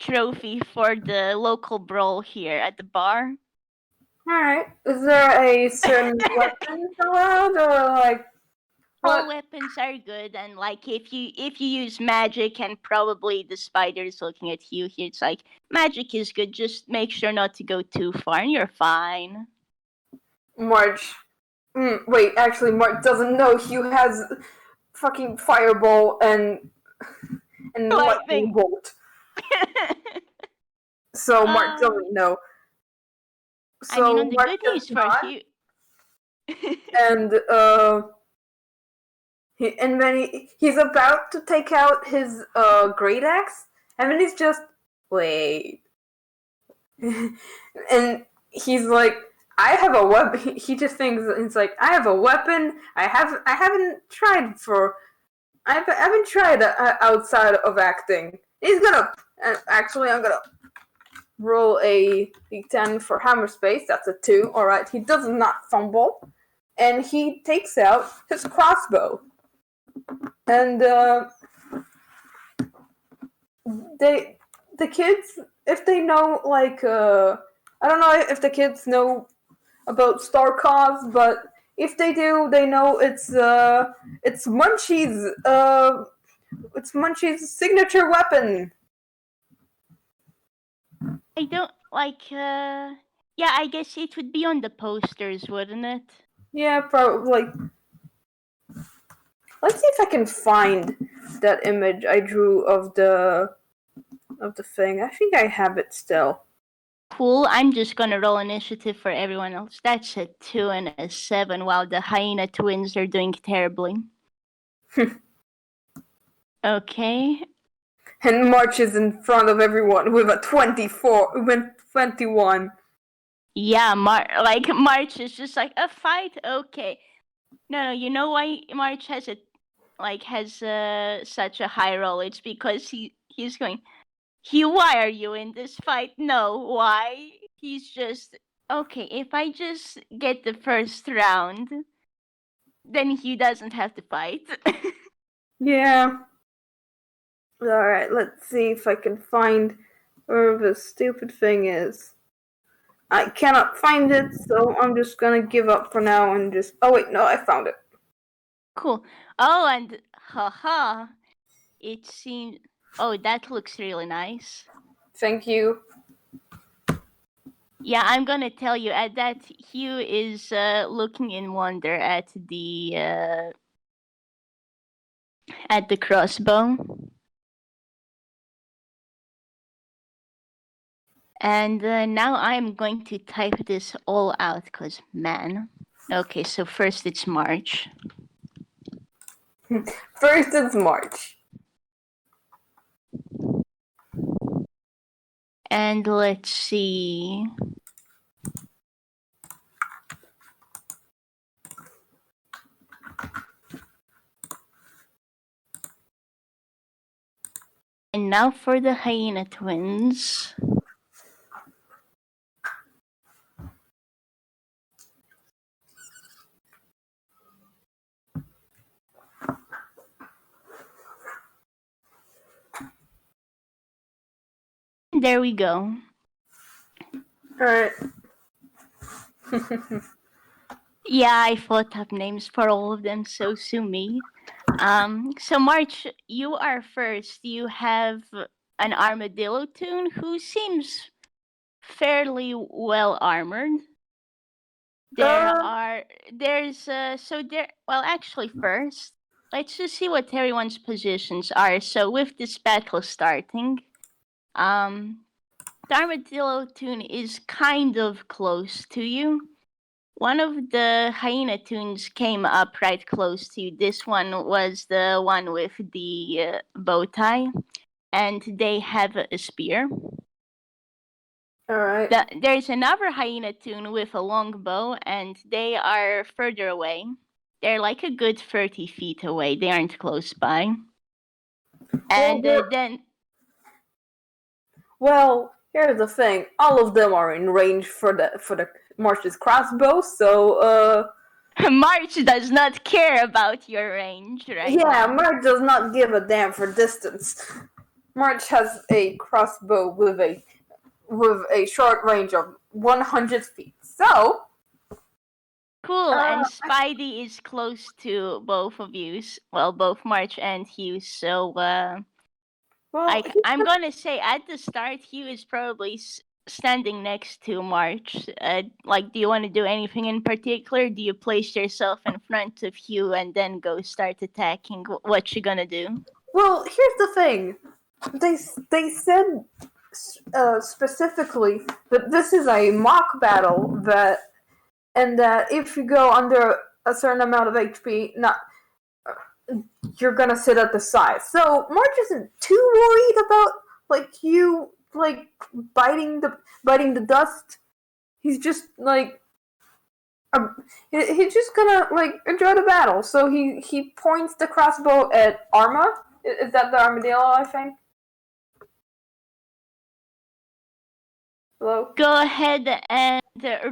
trophy for the local brawl here at the bar. All right. Is there a certain weapon allowed, or like? all What? weapons are good, and like if you use magic, and probably the spider is looking at you here, it's like magic is good. Just make sure not to go too far, and you're fine. March. Wait, actually, March doesn't know Hugh has fucking fireball and lightning Lightning. bolt. So Mark uh, doesn't know. I mean, So on the Mark good does news for not, Hugh. and and then he's about to take out his great axe, and then he's just wait, and he's like, I have a weapon. He just thinks it's like I have a weapon. I haven't tried for. I haven't tried outside of acting. He's gonna actually. I'm gonna roll a d10 for hammer space. That's a 2. All right. He does not fumble, and he takes out his crossbow. And the kids, if they know, like I don't know if the kids know about Star Cause, but if they do, they know it's Munchie's signature weapon. I don't like. Yeah, I guess it would be on the posters, wouldn't it? Yeah, probably. Like, let's see if I can find that image I drew of the thing. I think I have it still. Cool. I'm just gonna roll initiative for everyone else. That's a 2 and a 7, while the hyena twins are doing terribly. Okay. And marches in front of everyone with a 21. Yeah, March is just like a fight. Okay. No, you know why March has such a high roll? It's because he's going. Hugh, why are you in this fight? No, why? He's just okay. If I just get the first round, then Hugh doesn't have to fight. Yeah. Alright, let's see if I can find where the stupid thing is. I cannot find it, so I'm just gonna give up for now and just. Oh, wait, no, I found it. Cool. Oh, and haha. It seems. Oh, that looks really nice. Thank you. Yeah, I'm gonna tell you at that Hugh is looking in wonder at the crossbow. And now I'm going to type this all out because, man. Okay, so first it's March. First, it's March. And let's see. And now for the hyena twins. There we go. Alright. Yeah, I thought up names for all of them, so sue me. So March, you are first. You have an armadillo toon who seems fairly well armored. Actually, first, let's just see what everyone's positions are. So with this battle starting, the armadillo toon is kind of close to you. One of the hyena toons came up right close to you. This one was the one with the bow tie, and they have a spear. Alright. There's another hyena toon with a long bow, and they are further away. They're like a good 30 feet away. They aren't close by. And Well, here's the thing. All of them are in range for the March's crossbow, so March does not care about your range right yeah, now. March does not give a damn for distance. March has a crossbow with a short range of 100 feet. So Cool, and Spidey is close to both of you. Well, both March and Hugh. So, well, I'm gonna say at the start, Hugh is probably standing next to March. Do you want to do anything in particular? Do you place yourself in front of Hugh and then go start attacking? What you gonna do? Well, here's the thing. They said specifically that this is a mock battle and that if you go under a certain amount of HP, you're gonna sit at the side. So March isn't too worried about you biting the dust. He's just he's just gonna enjoy the battle. So he points the crossbow at Arma. Is that the armadillo? I think. Hello? Go ahead and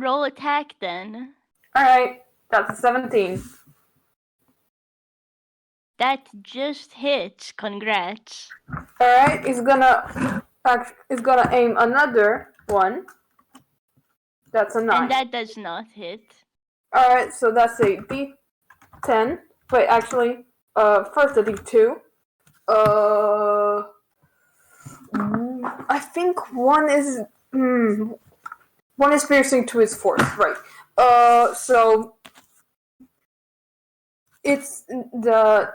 roll attack then. Alright, that's a 17. That just hits. Congrats. Alright, he's gonna aim another one. That's a 9. And that does not hit. Alright, so that's a D10. Wait, actually, first a D2. I think one is piercing to his force, right? So it's the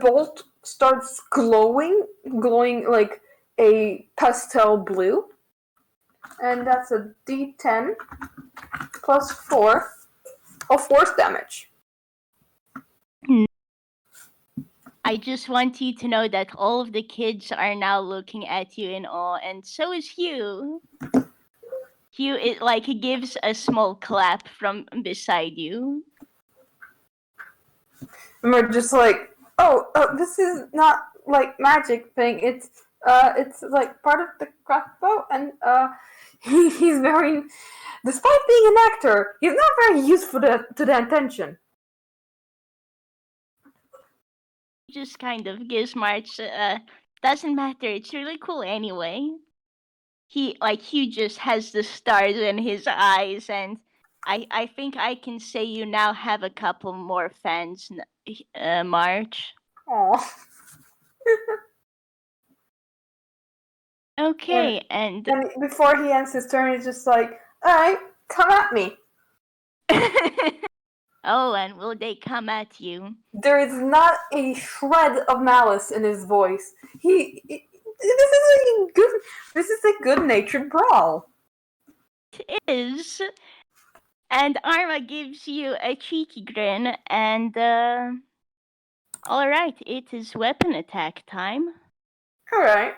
bolt starts glowing like a pastel blue, and that's a D10 plus 4 of force damage. I just want you to know that all of the kids are now looking at you in awe, and so is Hugh. Hugh, he gives a small clap from beside you. And we're just this is not magic thing. It's part of the crossbow, and he's very, despite being an actor, he's not very useful to the intention. Just kind of gives March, doesn't matter, it's really cool anyway. Hugh just has the stars in his eyes, and I think I can say you now have a couple more fans, March. Aww. Okay, and before he ends his turn, he's just alright, come at me. Oh, and will they come at you? There is not a shred of malice in his voice. This is a good-natured brawl. It is. And Arma gives you a cheeky grin, and alright, it is weapon attack time. Alright.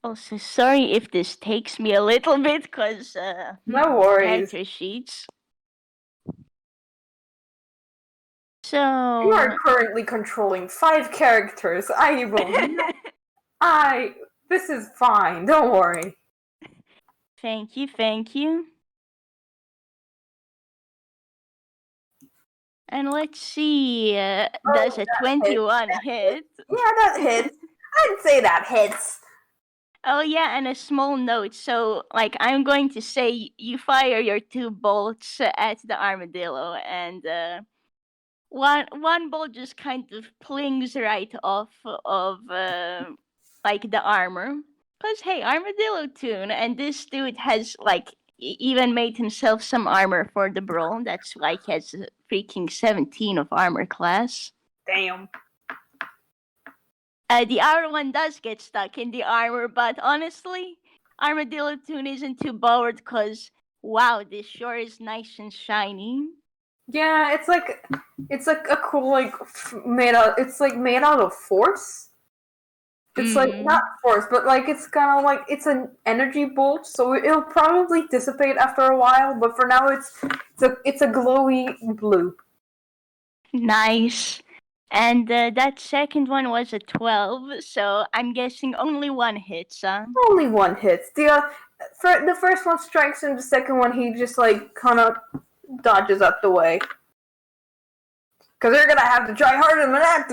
Also, sorry if this takes me a little bit, because no worries. Character sheets. So you are currently controlling 5 characters. This is fine. Don't worry. Thank you. And let's see. Does a 21 hit? Yeah, that hits. I'd say that hits. Oh yeah, and a small note. So, I'm going to say you fire your 2 bolts at the armadillo, and one bolt just kind of plings right off of the armor. Cause hey, armadillo Toon, and this dude has even made himself some armor for the brawl. That's why he has a freaking 17 of armor class. Damn. The other one does get stuck in the armor, but honestly, Armadillo Toon isn't too bothered because, wow, this sure is nice and shiny. Yeah, it's a cool made out of force. It's not force, but it's kind of it's an energy bolt, so it'll probably dissipate after a while. But for now, it's a glowy blue. Nice. And that second one was a 12, so I'm guessing only one hits, huh? Only one hits. The first one strikes him, the second one he just kind of dodges out the way. Because they're gonna have to try harder than that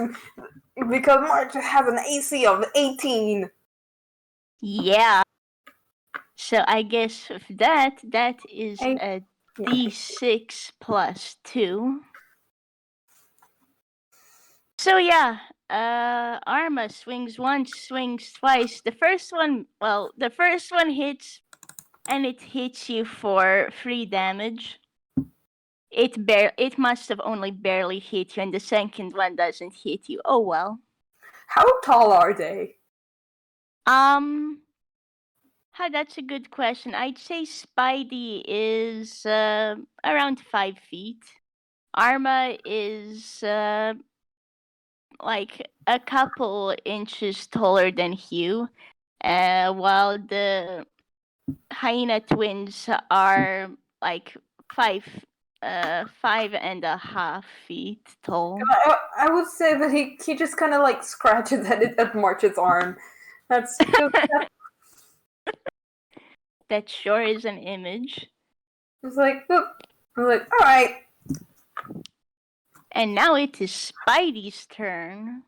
because March has an AC of 18. Yeah. So I guess that is a D6 plus 2. So yeah, Arma swings once, swings twice. The first one hits, and it hits you for 3 damage. It must have only barely hit you, and the second one doesn't hit you. Oh well. How tall are they? That's a good question. I'd say Spidey is around 5 feet. Arma is like a couple inches taller than Hugh, while the hyena twins are like 5.5 feet tall. I would say that he just kind of like scratches at March's arm. That's just That sure is an image. it's like, boop. I'm like, all right. And now it is Spidey's turn.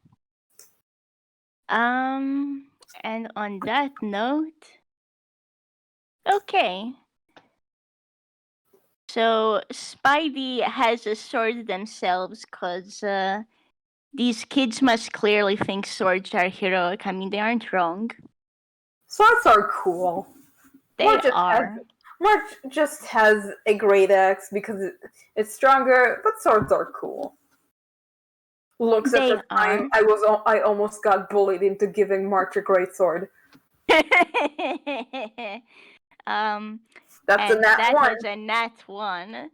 And on that note, okay. So Spidey has a sword themselves because these kids must clearly think swords are heroic. I mean, they aren't wrong. Swords are cool. They are. March just has a great axe because it's stronger, but swords are cool. Looks at the time, I almost got bullied into giving March a great sword. That's a nat 1. That was a nat 1.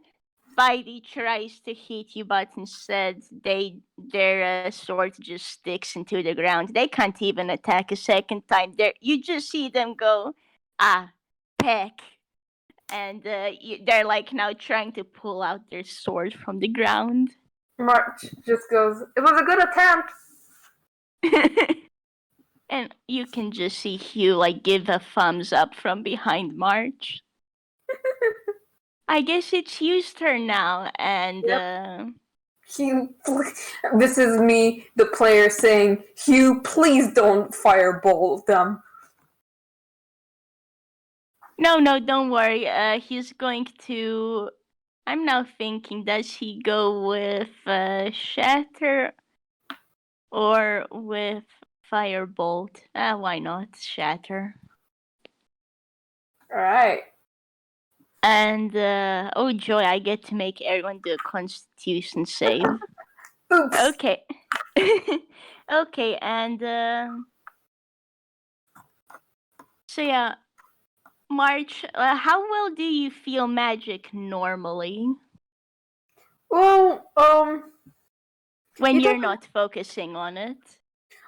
Spidey tries to hit you, but instead their sword just sticks into the ground. They can't even attack a second time. You just see them go, peck. And they're like now trying to pull out their sword from the ground. March just goes, it was a good attempt. And you can just see Hugh like give a thumbs up from behind March. I guess it's Hugh's turn now, and Hugh, this is me, the player, saying, Hugh, please don't firebolt them. No, don't worry. He's going to. I'm now thinking, does he go with Shatter or with Firebolt? Why not Shatter? Alright. And oh joy, I get to make everyone do a Constitution save. Oops. Okay. Okay, and so yeah, March, how well do you feel magic normally? Well, when you're not focusing on it.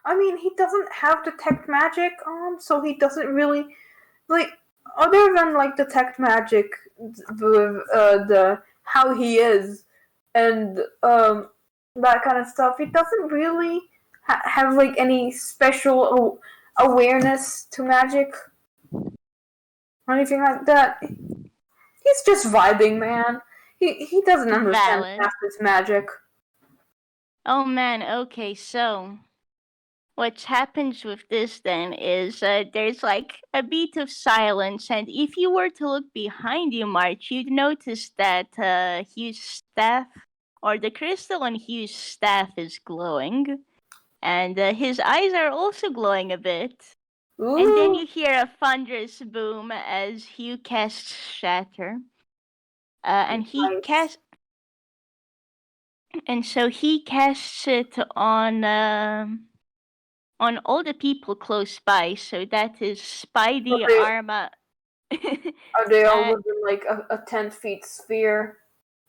I mean, he doesn't have detect magic on, so he doesn't really, like, other than like detect magic, the how he is, and that kind of stuff. He doesn't really have like any special awareness to magic or anything like that. He's just vibing, man. He doesn't understand half this magic. Oh man, okay, so what happens with this then is there's like a beat of silence, and if you were to look behind you, March, you'd notice that Hugh's staff, or the crystal on Hugh's staff, is glowing, and his eyes are also glowing a bit. Ooh. And then you hear a thunderous boom as Hugh casts Shatter. And he casts. And so he casts it on all the people close by. So that is Spidey, Arma. Are they all within like a 10-feet sphere?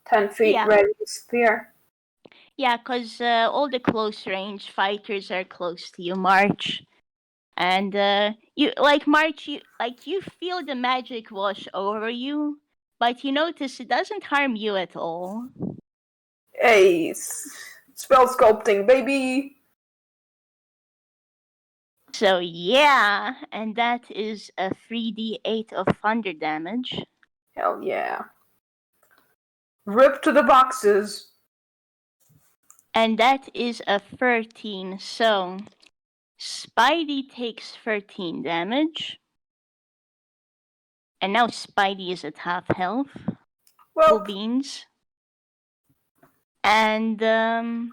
10 feet radius sphere? Yeah, because all the close range fighters are close to you, March. And you like March, you feel the magic wash over you, but you notice it doesn't harm you at all. Hey, spell sculpting, baby! So yeah, and that is a 3d8 of thunder damage. Hell yeah. Rip to the boxes! And that is a 13, so Spidey takes 13 damage. And now Spidey is at half health. Well, beans. And the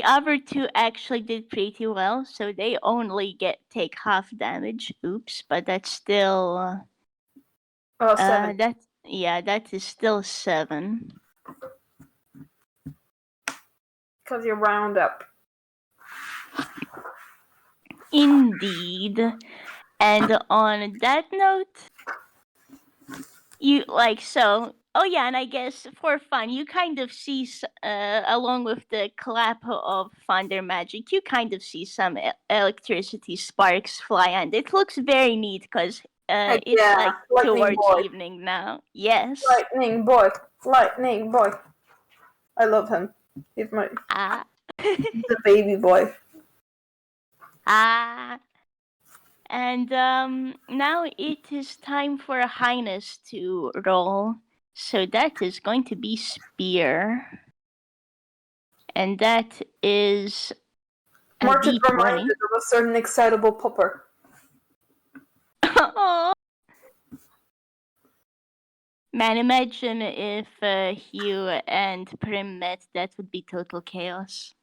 other two actually did pretty well, so they only take half damage. Oops, but that's still 7. that is still 7. Because you round up. Indeed. And on that note, you oh yeah, and I guess for fun, you kind of see, along with the clap of thunder magic, you kind of see some electricity sparks fly, and it looks very neat because Heck it's yeah, like lightning towards boy. evening now. Yes. Lightning boy. Lightning boy. I love him. He's the baby boy. And now it is time for Highness to roll. So that is going to be Spear. And that is a March is D20. reminded of a certain excitable pupper. Aww. Man, imagine if Hugh and Prim met. That would be total chaos.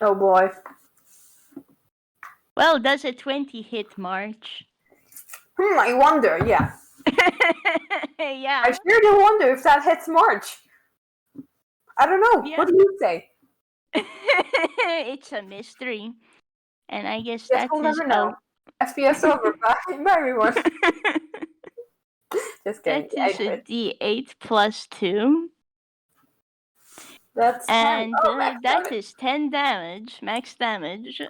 Oh boy. Well, does a 20 hit March? I wonder, yeah. Yeah. I sure do wonder if that hits March. I don't know. Yeah. What do you say? It's a mystery. And I guess Yes, we'll never know. FPS over. Bye, everyone. Just kidding. That is a D8 plus 2. That's 10. And max that damage. is 10 damage, max damage.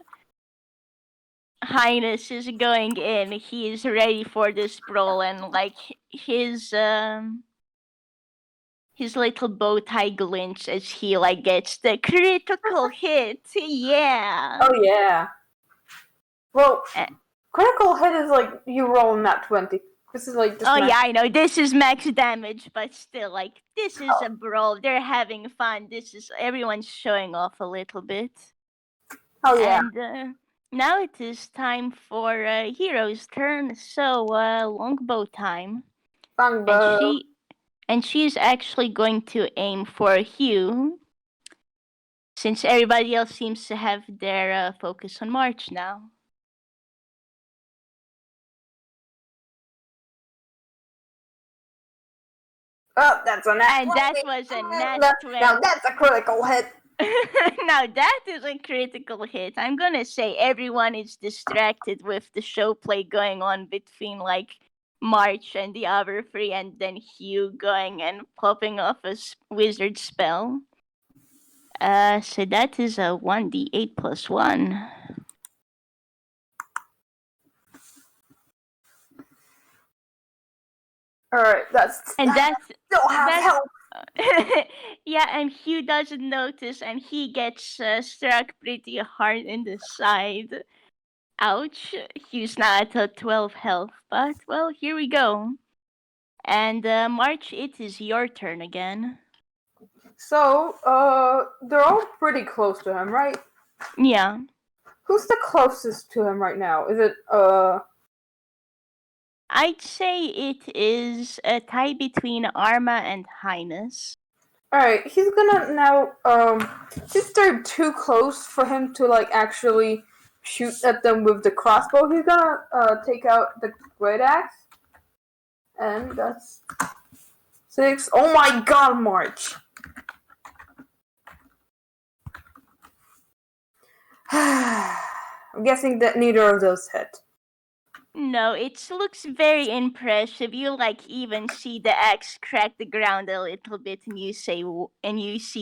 Highness is going in. He is ready for this brawl, and like his little bow tie glints as he like gets the critical hit. Yeah. Oh yeah. Well, critical hit is like you rolling that 20. This is like just yeah, I know. This is max damage, but still, like, this is a brawl. They're having fun. Everyone's showing off a little bit. Oh yeah. And now it is time for Hero's turn. So longbow time. Longbow. And she's actually going to aim for Hugh, since everybody else seems to have their focus on March now. Oh, that's a nat 20. And that was a nat 20. Now that's a critical hit. Now that is a critical hit. I'm gonna say everyone is distracted with the show play going on between like March and the other three, and then Hugh going and popping off a wizard spell. So that is a 1d8 plus 1. Alright, and that's still have help. Yeah, and Hugh doesn't notice, and he gets struck pretty hard in the side. Ouch. Hugh's not at 12 health, but well, here we go. And March, it is your turn again. So, they're all pretty close to him, right? Yeah. Who's the closest to him right now? Is it, I'd say it is a tie between Arma and Highness. Alright, he's gonna now, since they're too close for him to, like, actually shoot at them with the crossbow, he's gonna, take out the great axe. And that's 6. Oh my god, March! I'm guessing that neither of those hit. No, it looks very impressive. You like even see the axe crack the ground a little bit, and you see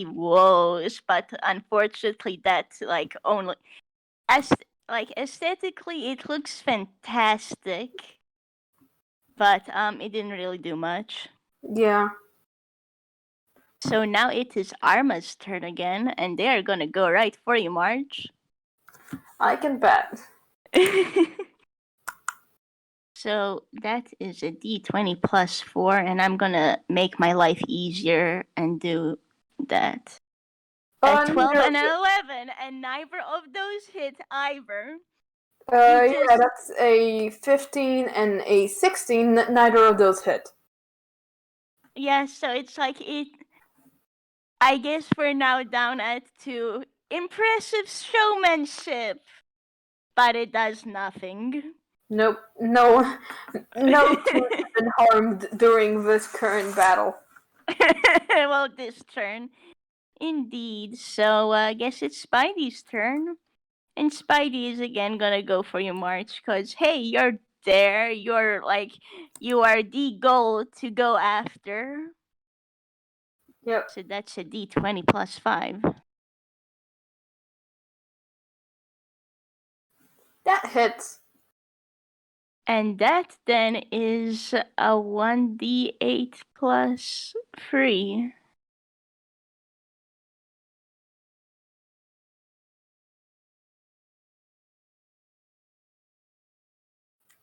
woes. But unfortunately, that's like only aesthetically, it looks fantastic. But it didn't really do much. Yeah. So now it is Arma's turn again, and they are gonna go right for you, March. I can bet. So that is a d20 plus 4, and I'm gonna make my life easier and do that. A 12 and an 11, and neither of those hit either. Yeah, that's a 15 and a 16. Neither of those hit. Yeah, so it's like it. I guess we're now down at 2. Impressive showmanship, but it does nothing. Nope. No toon has been harmed during this current battle. Well, this turn. Indeed. So I guess it's Spidey's turn. And Spidey is again gonna go for your march because, hey, you're there. You're like, you are the goal to go after. Yep. So that's a d20 plus 5. That hits. And that then is a 1d8 plus 3.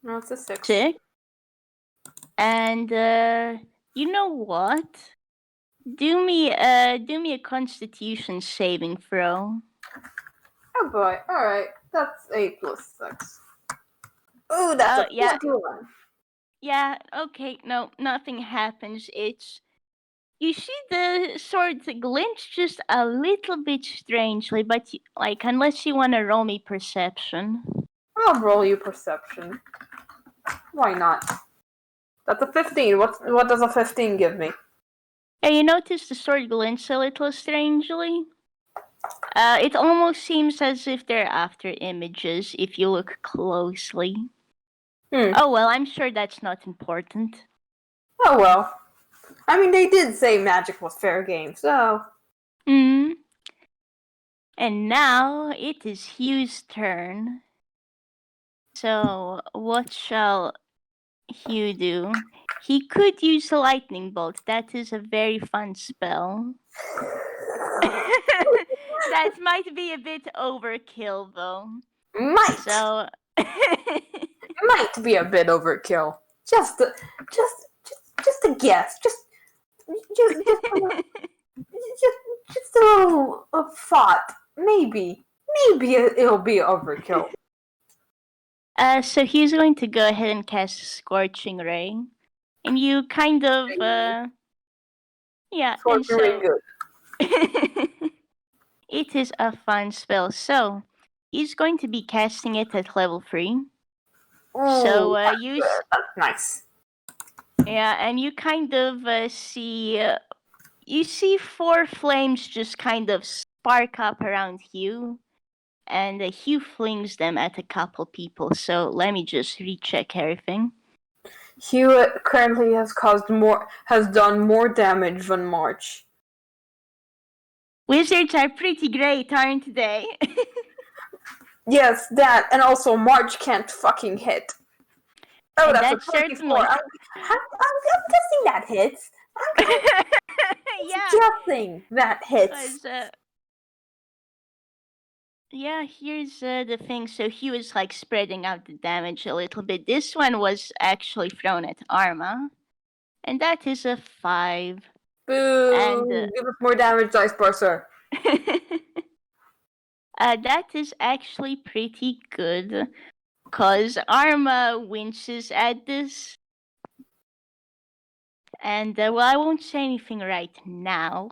No, it's a 6. 6. And you know what? Do me a Constitution saving throw. Oh boy. Alright. That's 8 plus 6. Ooh, that's a Yeah. 21. Yeah, okay, no, nothing happens. It's you see the sword glints just a little bit strangely, but like unless you want to roll me perception. I'll roll you perception. Why not? That's a 15. What does a 15 give me? Yeah, you notice the sword glints a little strangely. It almost seems as if they're after images if you look closely. Oh well, I'm sure that's not important. Oh well. I mean, they did say magic was fair game, so. Hmm. And now it is Hugh's turn. So, what shall Hugh do? He could use a lightning bolt. That is a very fun spell. That might be a bit overkill, though. Might So, might be a bit overkill. Just a guess. Just a little thought. Maybe it'll be overkill. so he's going to go ahead and cast Scorching Ray, and you kind of, yeah, and Scorching Ray so good. it is a fun spell. So he's going to be casting it at level 3. Ooh, So that's nice. yeah, and you kind of see you see 4 flames just kind of spark up around Hugh, and Hugh flings them at a couple people. So let me just recheck everything. Hugh currently has done more damage than March. Wizards are pretty great, aren't they? Yes, that, and also March can't fucking hit. Oh, And that's a 24. certainly. I'm guessing that hits. I'm guessing that hits. Yeah, here's the thing. So he was like spreading out the damage a little bit. This one was actually thrown at Arma, and that is a 5. Boo! And Give us more damage, Dice Parser. that is actually pretty good, cause Arma winces at this. And well, I won't say anything right now.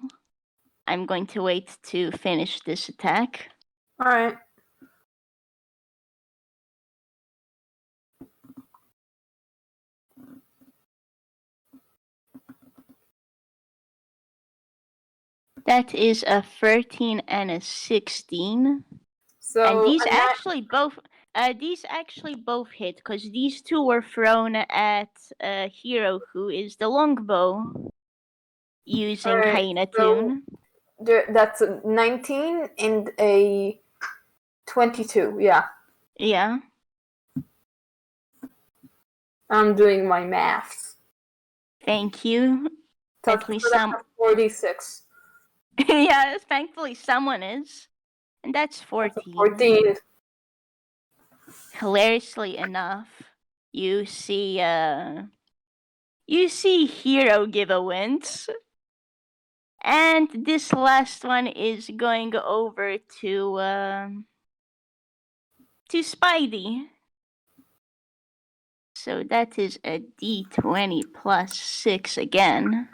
I'm going to wait to finish this attack. All right. That is a 13 and a 16. So And these actually both hit because these 2 were thrown at a hero who is the longbow using Hyena Tune. That's a 19 and a 22. Yeah. Yeah. I'm doing my maths. Thank you. At least some 46. yeah, thankfully someone is. And that's 14. 14. Hilariously enough, you see Hero give a wince. And this last one is going over to Spidey. So that is a d20 plus 6 again.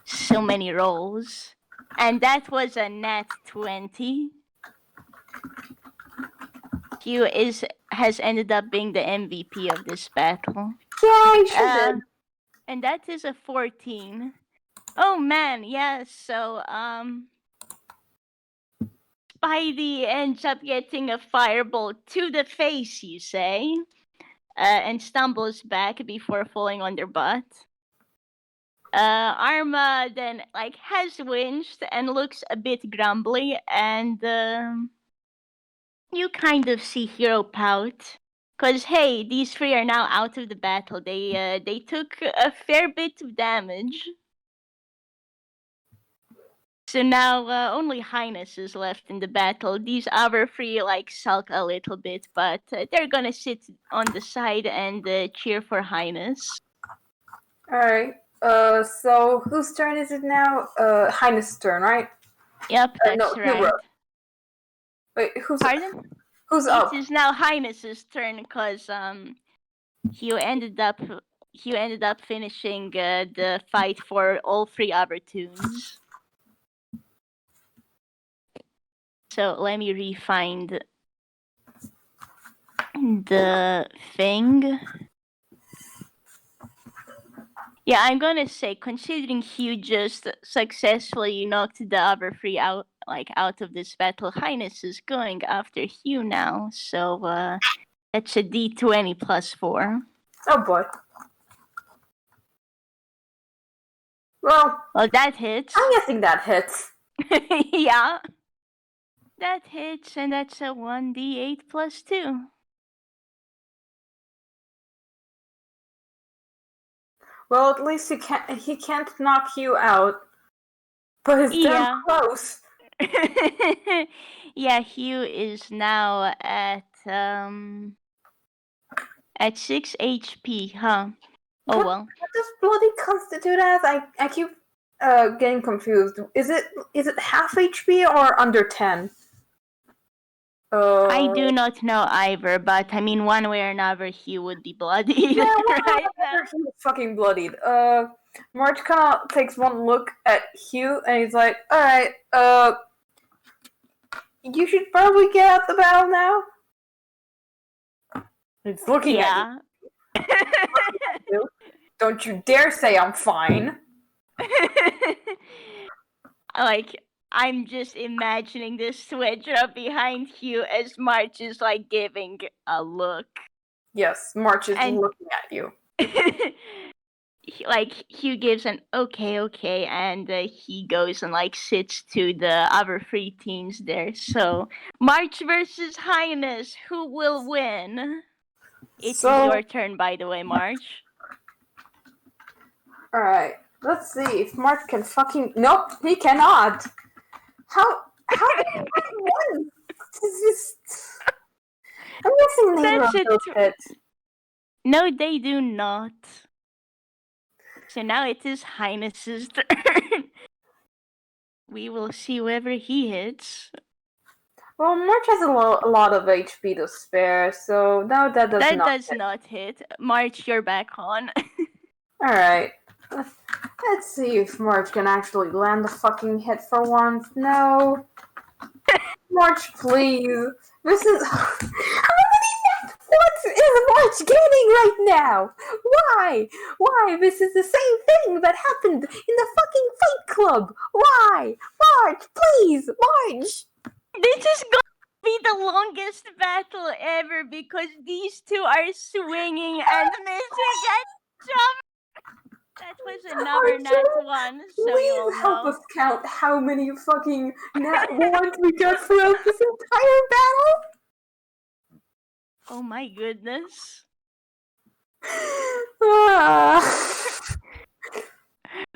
So many rolls. And that was a nat 20. Hugh has ended up being the MVP of this battle. Yeah, you sure did. And that is a 14. Oh man, yeah, so Spidey ends up getting a firebolt to the face, you say, and stumbles back before falling on their butt. Arma then has winched and looks a bit grumbly, and you kind of see Hero pout. Cause hey, these three are now out of the battle. They took a fair bit of damage. So now only Highness is left in the battle. These other three sulk a little bit, but they're gonna sit on the side and cheer for Highness. Alright. So whose turn is it now? Highness' turn, right? Yep, that's no, right. Hero. Wait, Pardon? Who's up? It is now Highness's turn because Hugh ended up finishing the fight for all three other tunes. So let me re-find the thing. Yeah, I'm gonna say, considering Hugh just successfully knocked the other three out of this battle, Highness is going after Hugh now. So that's a D20 plus 4. Oh boy. Well, that hits. I'm guessing that hits. Yeah. That hits, and that's a 1d8 plus 2. Well, at least he can't knock you out. But it's damn close. Yeah, Hugh is now at 6 HP, huh? Oh well. What does bloody constitute as? I keep getting confused. Is it half HP or under 10? I do not know either, but I mean, one way or another, Hugh would be bloodied right now. He was fucking bloodied. March kind of takes one look at Hugh and he's like, "All right, you should probably get out the battle now." He's looking at you. Don't you dare say I'm fine. I'm just imagining this switch up behind Hugh as March is giving a look. Yes, March is looking at you. Hugh gives an okay, and he goes and sits to the other three teams there. So March versus Highness, who will win? It's your turn, by the way, March. Alright, let's see if March can fucking... Nope, he cannot! How did he win? I'm guessing neither of those hit. No, they do not. So now it is Highness's turn. We will see whether he hits. Well, March has a lot of HP to spare, so no, that does not hit. March, you're back on. Alright. Let's see if March can actually land a fucking hit for once. No. March, please. This is... How many net points is March gaining right now? Why? This is the same thing that happened in the fucking Fight Club. Why? March, please, March. This is going to be the longest battle ever because these two are swinging and missing each other. That was another nat 1, so you'll know. Help us count how many fucking nat 1s we got throughout this entire battle. Oh my goodness.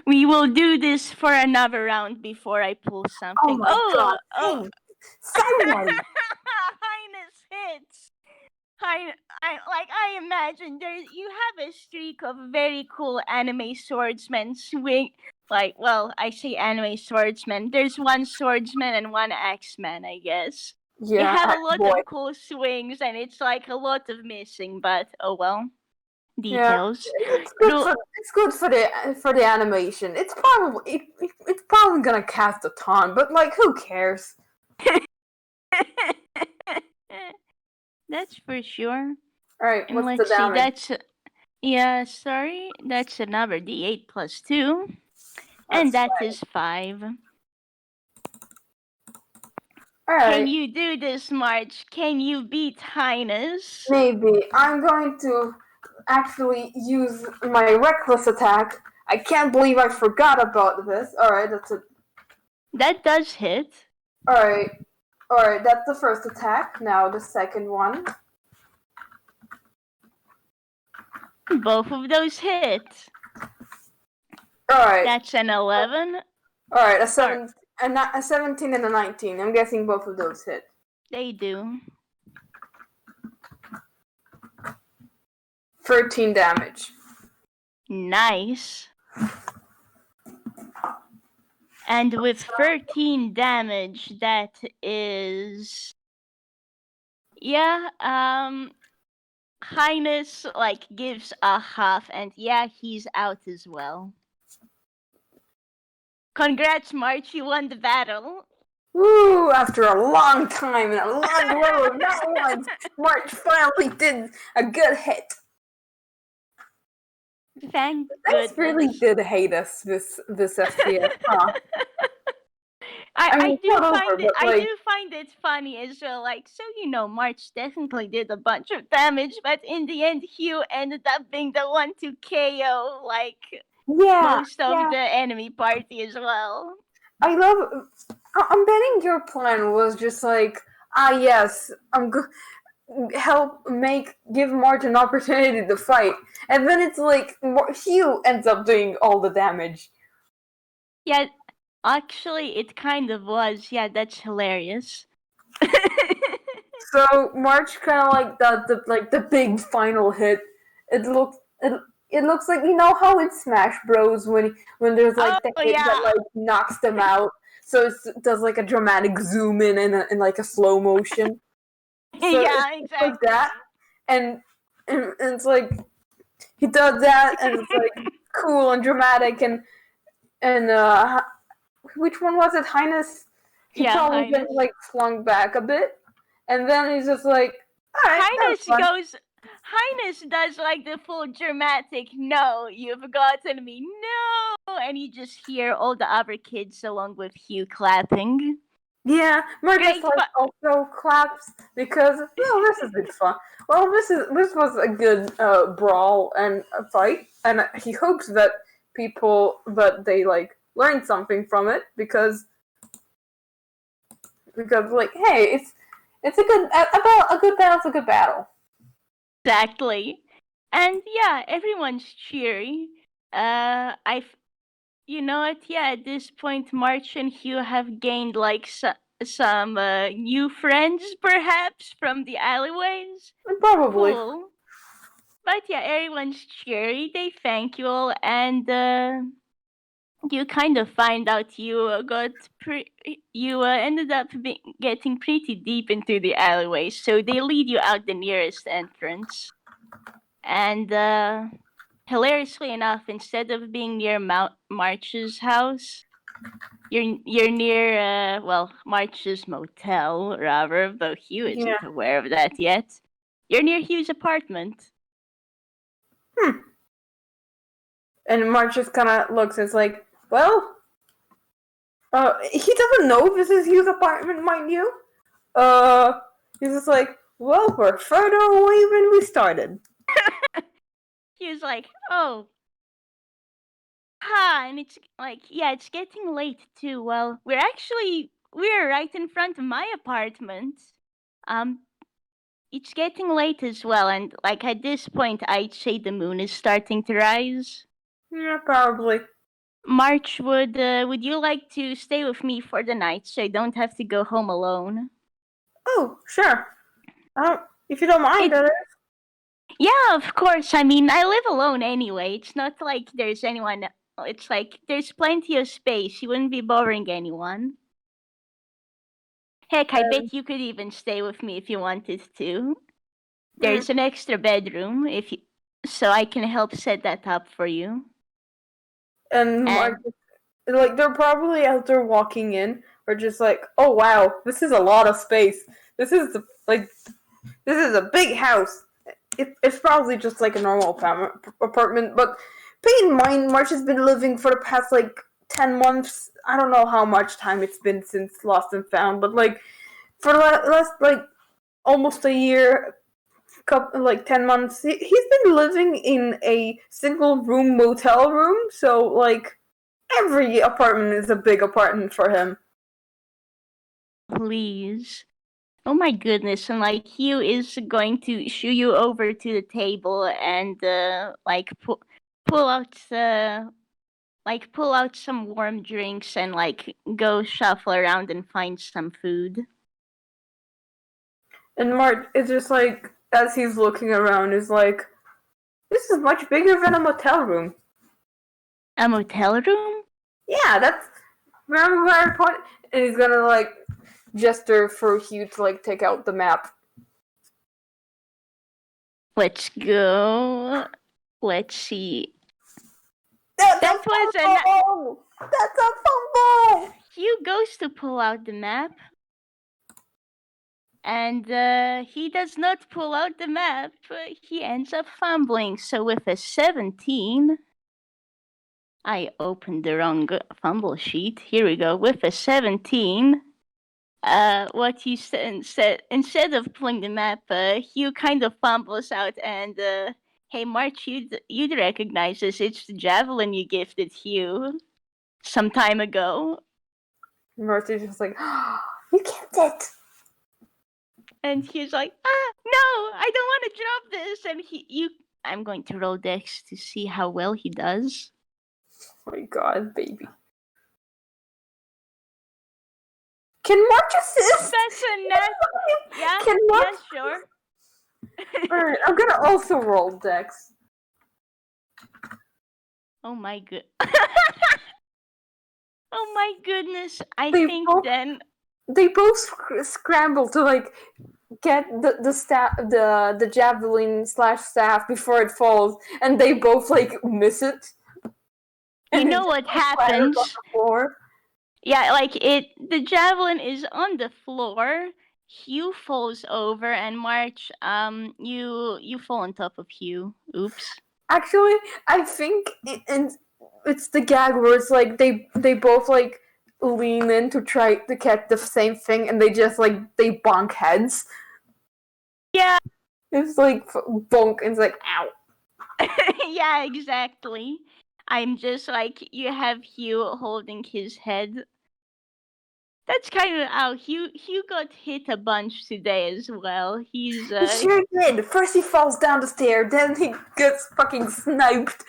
We will do this for another round before I pull something. Oh my god. Somebody. Highness hits. I imagine you have a streak of very cool anime swordsmen swing. I say anime swordsmen. There's one swordsman and one axeman, I guess. Yeah, you have a lot of cool swings, and it's a lot of missing, but oh well. Yeah, details. it's good It'll for the animation. It's probably gonna cast a ton, but like who cares? That's for sure. Alright, And what's the let's see, damage? that's another D8 plus 2. That's And that fine. is 5. Can Alright, you do this, March? Can you beat Highness? maybe. I'm going to actually use my reckless attack. I can't believe I forgot about this. Alright, that's it. That does hit. Alright. Alright, that's the first attack. Now the second one. Both of those hit. Alright. That's an 11. Alright, a 17 and a 19. I'm guessing both of those hit. They do. 13 damage. Nice. And with 13 damage, that is... Yeah, Highness, like, gives a huff, and yeah, he's out as well. Congrats, March, you won the battle. Woo! After a long time and a long road, not once, March finally did a good hit. Thank That's goodness. really did hate us this FPS, huh? I do find it funny as well. Like, so March definitely did a bunch of damage, but in the end, Hugh ended up being the one to KO most of the enemy party as well. I'm betting your plan was just like, yes, give March an opportunity to fight, and then it's like Hugh ends up doing all the damage. Yeah, actually, it kind of was. Yeah, that's hilarious. So March kind of like the big final hit. It looks like how in Smash Bros when there's like the hit that like knocks them out. So it does like a dramatic zoom in like a slow motion. So yeah, exactly. Like that, and it's like he does that, and it's like cool and dramatic, and which one was it? Highness. He probably Highness. gets like flung back a bit, and then he's just like, all right, Highness does like the full dramatic, no, you've forgotten me, no, and you just hear all the other kids along with Hugh clapping. Yeah, Marcus also claps because this has been fun. Well, this was a good brawl and a fight, and he hopes that they like learn something from it because like, hey, it's a good battle's a good battle. Exactly, and yeah, everyone's cheery. You know what? Yeah, at this point, March and Hugh have gained like some new friends, perhaps from the alleyways. Probably. Cool. But yeah, everyone's cheery. They thank you all, and you kind of find out you ended up getting pretty deep into the alleyway. So they lead you out the nearest entrance, and hilariously enough, instead of being near March's house, you're near March's motel, rather, though Hugh isn't aware of that yet. You're near Hugh's apartment. And March just kind of looks and is like, well, he doesn't know this is Hugh's apartment, mind you. He's just like, well, we're further away than we started. He was like, oh. And it's like, yeah, it's getting late too. Well, we're right in front of my apartment. It's getting late as well, and like at this point, I'd say the moon is starting to rise. Yeah, probably. March, would you like to stay with me for the night so I don't have to go home alone? Oh, sure. If you don't mind, Yeah, of course. I mean, I live alone anyway. It's not like there's anyone. It's like there's plenty of space. You wouldn't be bothering anyone. Heck, I bet you could even stay with me if you wanted to. There's an extra bedroom if you so I can help set that up for you. And Mark, And like, they're probably out there walking in, or just like, oh wow, this is a lot of space. This is this is a big house. It's probably just like a normal apartment, but bear in mind, March has been living for the past like 10 months. I don't know how much time it's been since Lost and Found, but like for the last like almost a year, like 10 months, he's been living in a single room motel room. So like every apartment is a big apartment for him. please. Oh my goodness! And like Hugh is going to shoo you over to the table and like pull out pull out some warm drinks and like go shuffle around and find some food. And March is just like, as he's looking around, is like, this is much bigger than a motel room. A motel room? Yeah, that's, remember where I put? And he's gonna like gesture for Hugh to like take out the map. Let's go. Let's see. That's That a was fumble! That's a fumble! Hugh goes to pull out the map. And he does not pull out the map. He ends up fumbling. So with a 17, I opened the wrong fumble sheet. Here we go. With a 17, what you said instead of pulling the map, Hugh kind of fumbles out and hey March, you'd recognize this. It's the javelin you gifted Hugh some time ago. Mercy's just like, oh, you kept it! And he's like, no, I don't want to drop this. And I'm going to roll Dex to see how well he does. Oh my god, baby. Can March assist? That's a net. Yeah, Can March? yeah, sure. Alright, I'm gonna also roll Dex. Oh my good. Oh my goodness! They both scramble to like get the javelin slash staff before it falls, and they both like miss it. You know what happens? On the floor. Yeah, like the javelin is on the floor. Hugh falls over, and March, you fall on top of Hugh. Oops. Actually, I think it's the gag where it's like they both like lean in to try to catch the same thing, and they just like they bonk heads. Yeah. It's like bonk, and it's like ow. Yeah, exactly. I'm just like, you have Hugh holding his head. That's kind of how Hugh got hit a bunch today as well. He sure did. First he falls down the stair, then he gets fucking sniped,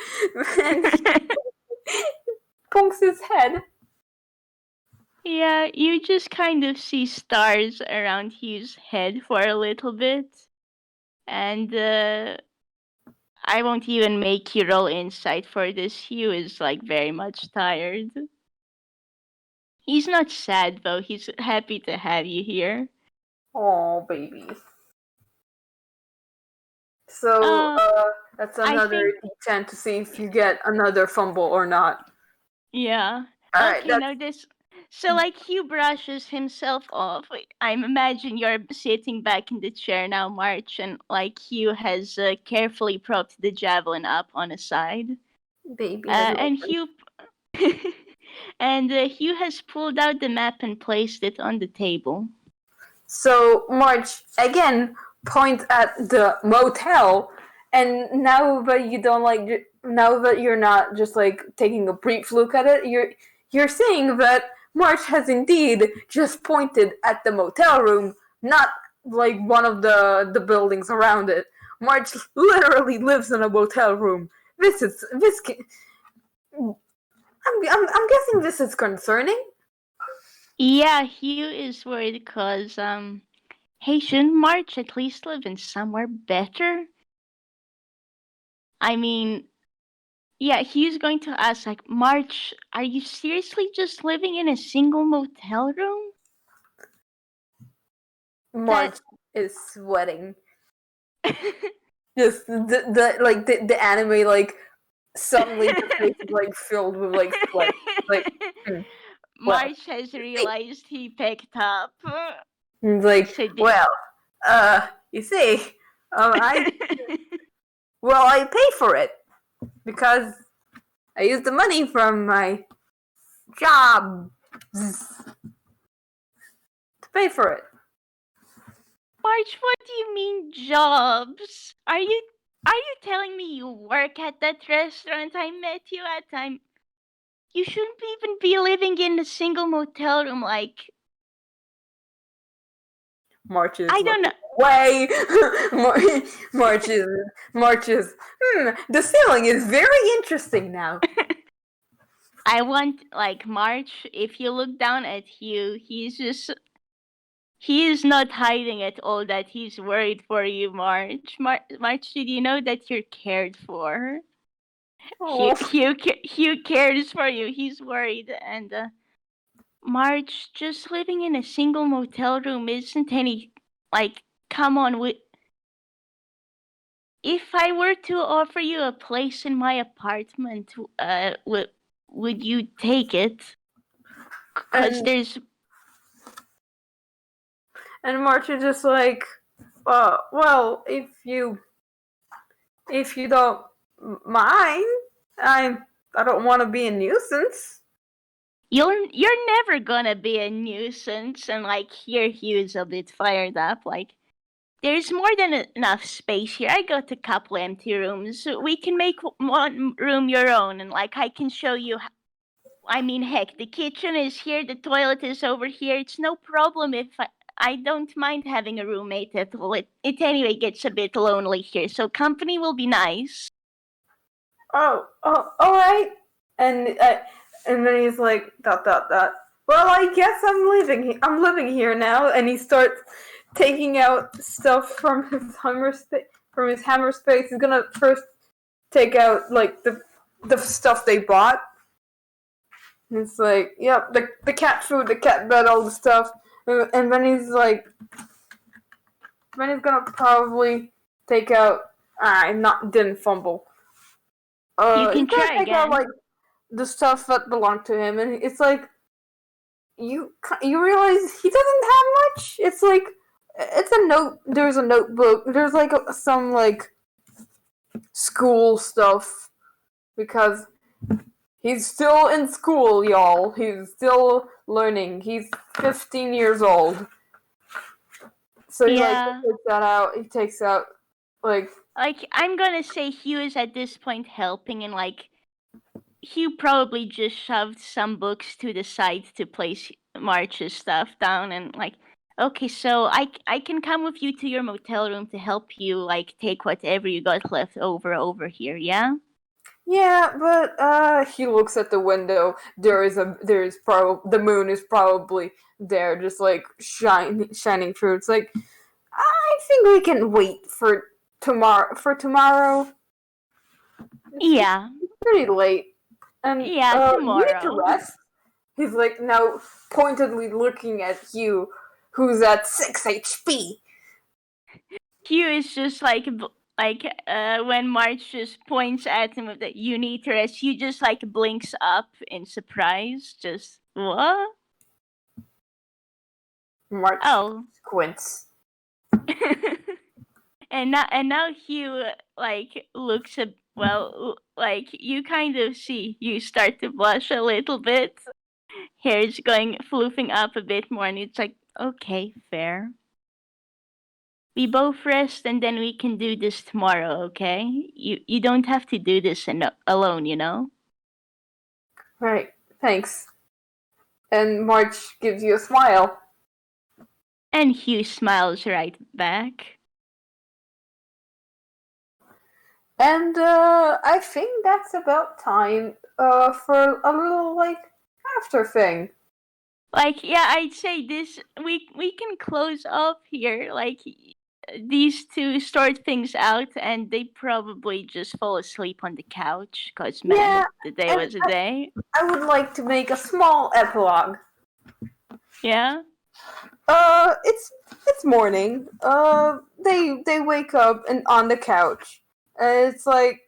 and bonks his head. Yeah, you just kind of see stars around Hugh's head for a little bit. And I won't even make you roll insight for this. Hugh is like very much tired. He's not sad though. He's happy to have you here. Oh, baby. So that's another D10 to see if you get another fumble or not. Yeah. Alright, okay, now this. So like Hugh brushes himself off. I imagine you're sitting back in the chair now, March, and like Hugh has carefully propped the javelin up on a side. Baby, and Hugh and Hugh has pulled out the map and placed it on the table. So March again points at the motel, and now that you don't like, now that you're not just like taking a brief look at it, you're seeing that March has indeed just pointed at the motel room, not like one of the buildings around it. March literally lives in a motel room. I'm guessing this is concerning. Yeah, Hugh is worried because hey, shouldn't March at least live in somewhere better? I mean, yeah, Hugh's going to ask, like, March, are you seriously just living in a single motel room? March is sweating. just the anime like suddenly the face is like filled with like sweat. Like well, March has realized he picked up. it's like So you see, I pay for it because I use the money from my job to pay for it. March, what do you mean jobs? Are you telling me you work at that restaurant I met you at? You shouldn't even be living in a single motel room like Marches I don't know. way. Marches. The ceiling is very interesting now. I want like March, if you look down at Hugh, he is not hiding at all that he's worried for you, March. March, did you know that you're cared for? Oh. Hugh cares for you. He's worried, and March, just living in a single motel room isn't any like. Come on, if I were to offer you a place in my apartment, would you take it? Because there's. And March is just like, well, if you don't mind, I don't want to be a nuisance. You're never gonna be a nuisance, and like here Hugh's a bit fired up. Like there's more than enough space here. I got a couple empty rooms. We can make one room your own, and like I can show you. I mean, heck, the kitchen is here, the toilet is over here. It's no problem if I don't mind having a roommate at all. It anyway gets a bit lonely here, so company will be nice. Oh, all right. And then he's like, ... Well, I guess I'm living here now. And he starts taking out stuff from his hammer space. He's gonna first take out like the stuff they bought. And it's like, yep, the cat food, the cat bed, all the stuff. And then he's like, then he's gonna probably take out. Didn't fumble. You can try take again. out, like the stuff that belonged to him, and it's like you realize he doesn't have much. It's like it's a note. There's a notebook. There's like some like school stuff because he's still in school, y'all. He's still learning. He's 15 years old. So he takes that out. He takes out like I'm gonna say Hugh is at this point helping, and like Hugh probably just shoved some books to the side to place March's stuff down, and like, okay, so I can come with you to your motel room to help you like take whatever you got left over here, yeah? Yeah, but he looks at the window. The moon is probably there, just like shining through. It's like I think we can wait for tomorrow. Yeah. It's pretty late. And tomorrow. You need to rest. He's like now pointedly looking at Hugh, who's at 6 HP. Hugh is just like when March just points at him with that you need to rest, Hugh just like blinks up in surprise. Just what? March squints. and now Hugh like looks at like you kind of see you start to blush a little bit. Hair's going floofing up a bit more, and it's like, okay, fair. We both rest, and then we can do this tomorrow, okay? You don't have to do this alone, you know? Right, thanks. And March gives you a smile. And Hugh smiles right back. And I think that's about time for a little like after thing. Like, yeah, I'd say this we can close off here. Like these two sort things out, and they probably just fall asleep on the couch. Cause man, the day was a day. I would like to make a small epilogue. Yeah. It's next morning, they wake up and on the couch. It's like,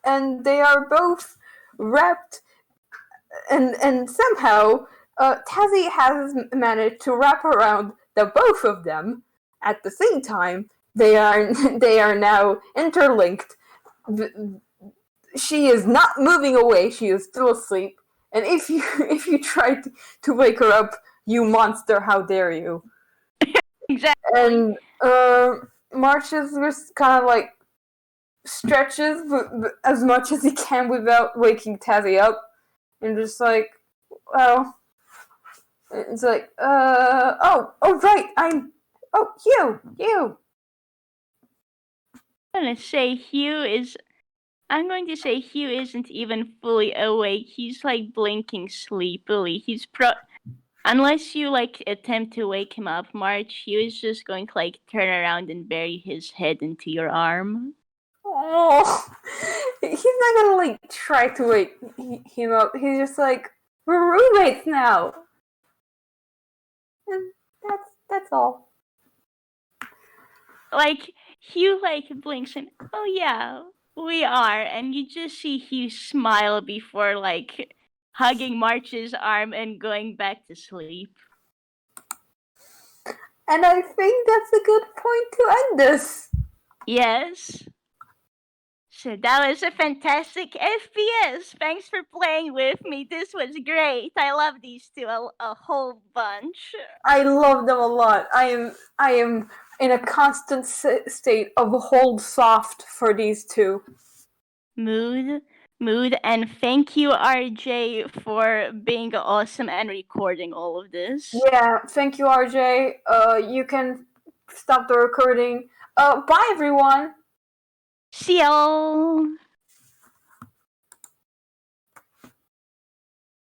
and they are both wrapped, and somehow, Tazzy has managed to wrap around the both of them at the same time. They are they are now interlinked. She is not moving away. She is still asleep. And if you if you try to wake her up, you monster, how dare you? Exactly. And March is just kind of like stretches as much as he can without waking Tazzy up, and just like, well, it's like, oh right, Hugh. I'm going to say Hugh isn't even fully awake. He's like blinking sleepily. Unless you like attempt to wake him up, March, Hugh is just going to like turn around and bury his head into your arm. Oh, he's not gonna like try to wake him up. He's just like, we're roommates now, and that's all. Like Hugh like blinks and, oh yeah, we are, and you just see Hugh smile before like hugging March's arm and going back to sleep. And I think that's a good point to end this. Yes. So that was a fantastic FPS. Thanks for playing with me. This was great. I love these two a whole bunch. I love them a lot. I am in a constant state of hold soft for these two. Mood, and thank you, RJ, for being awesome and recording all of this. Yeah, thank you, RJ. You can stop the recording. Bye, everyone. See y'all.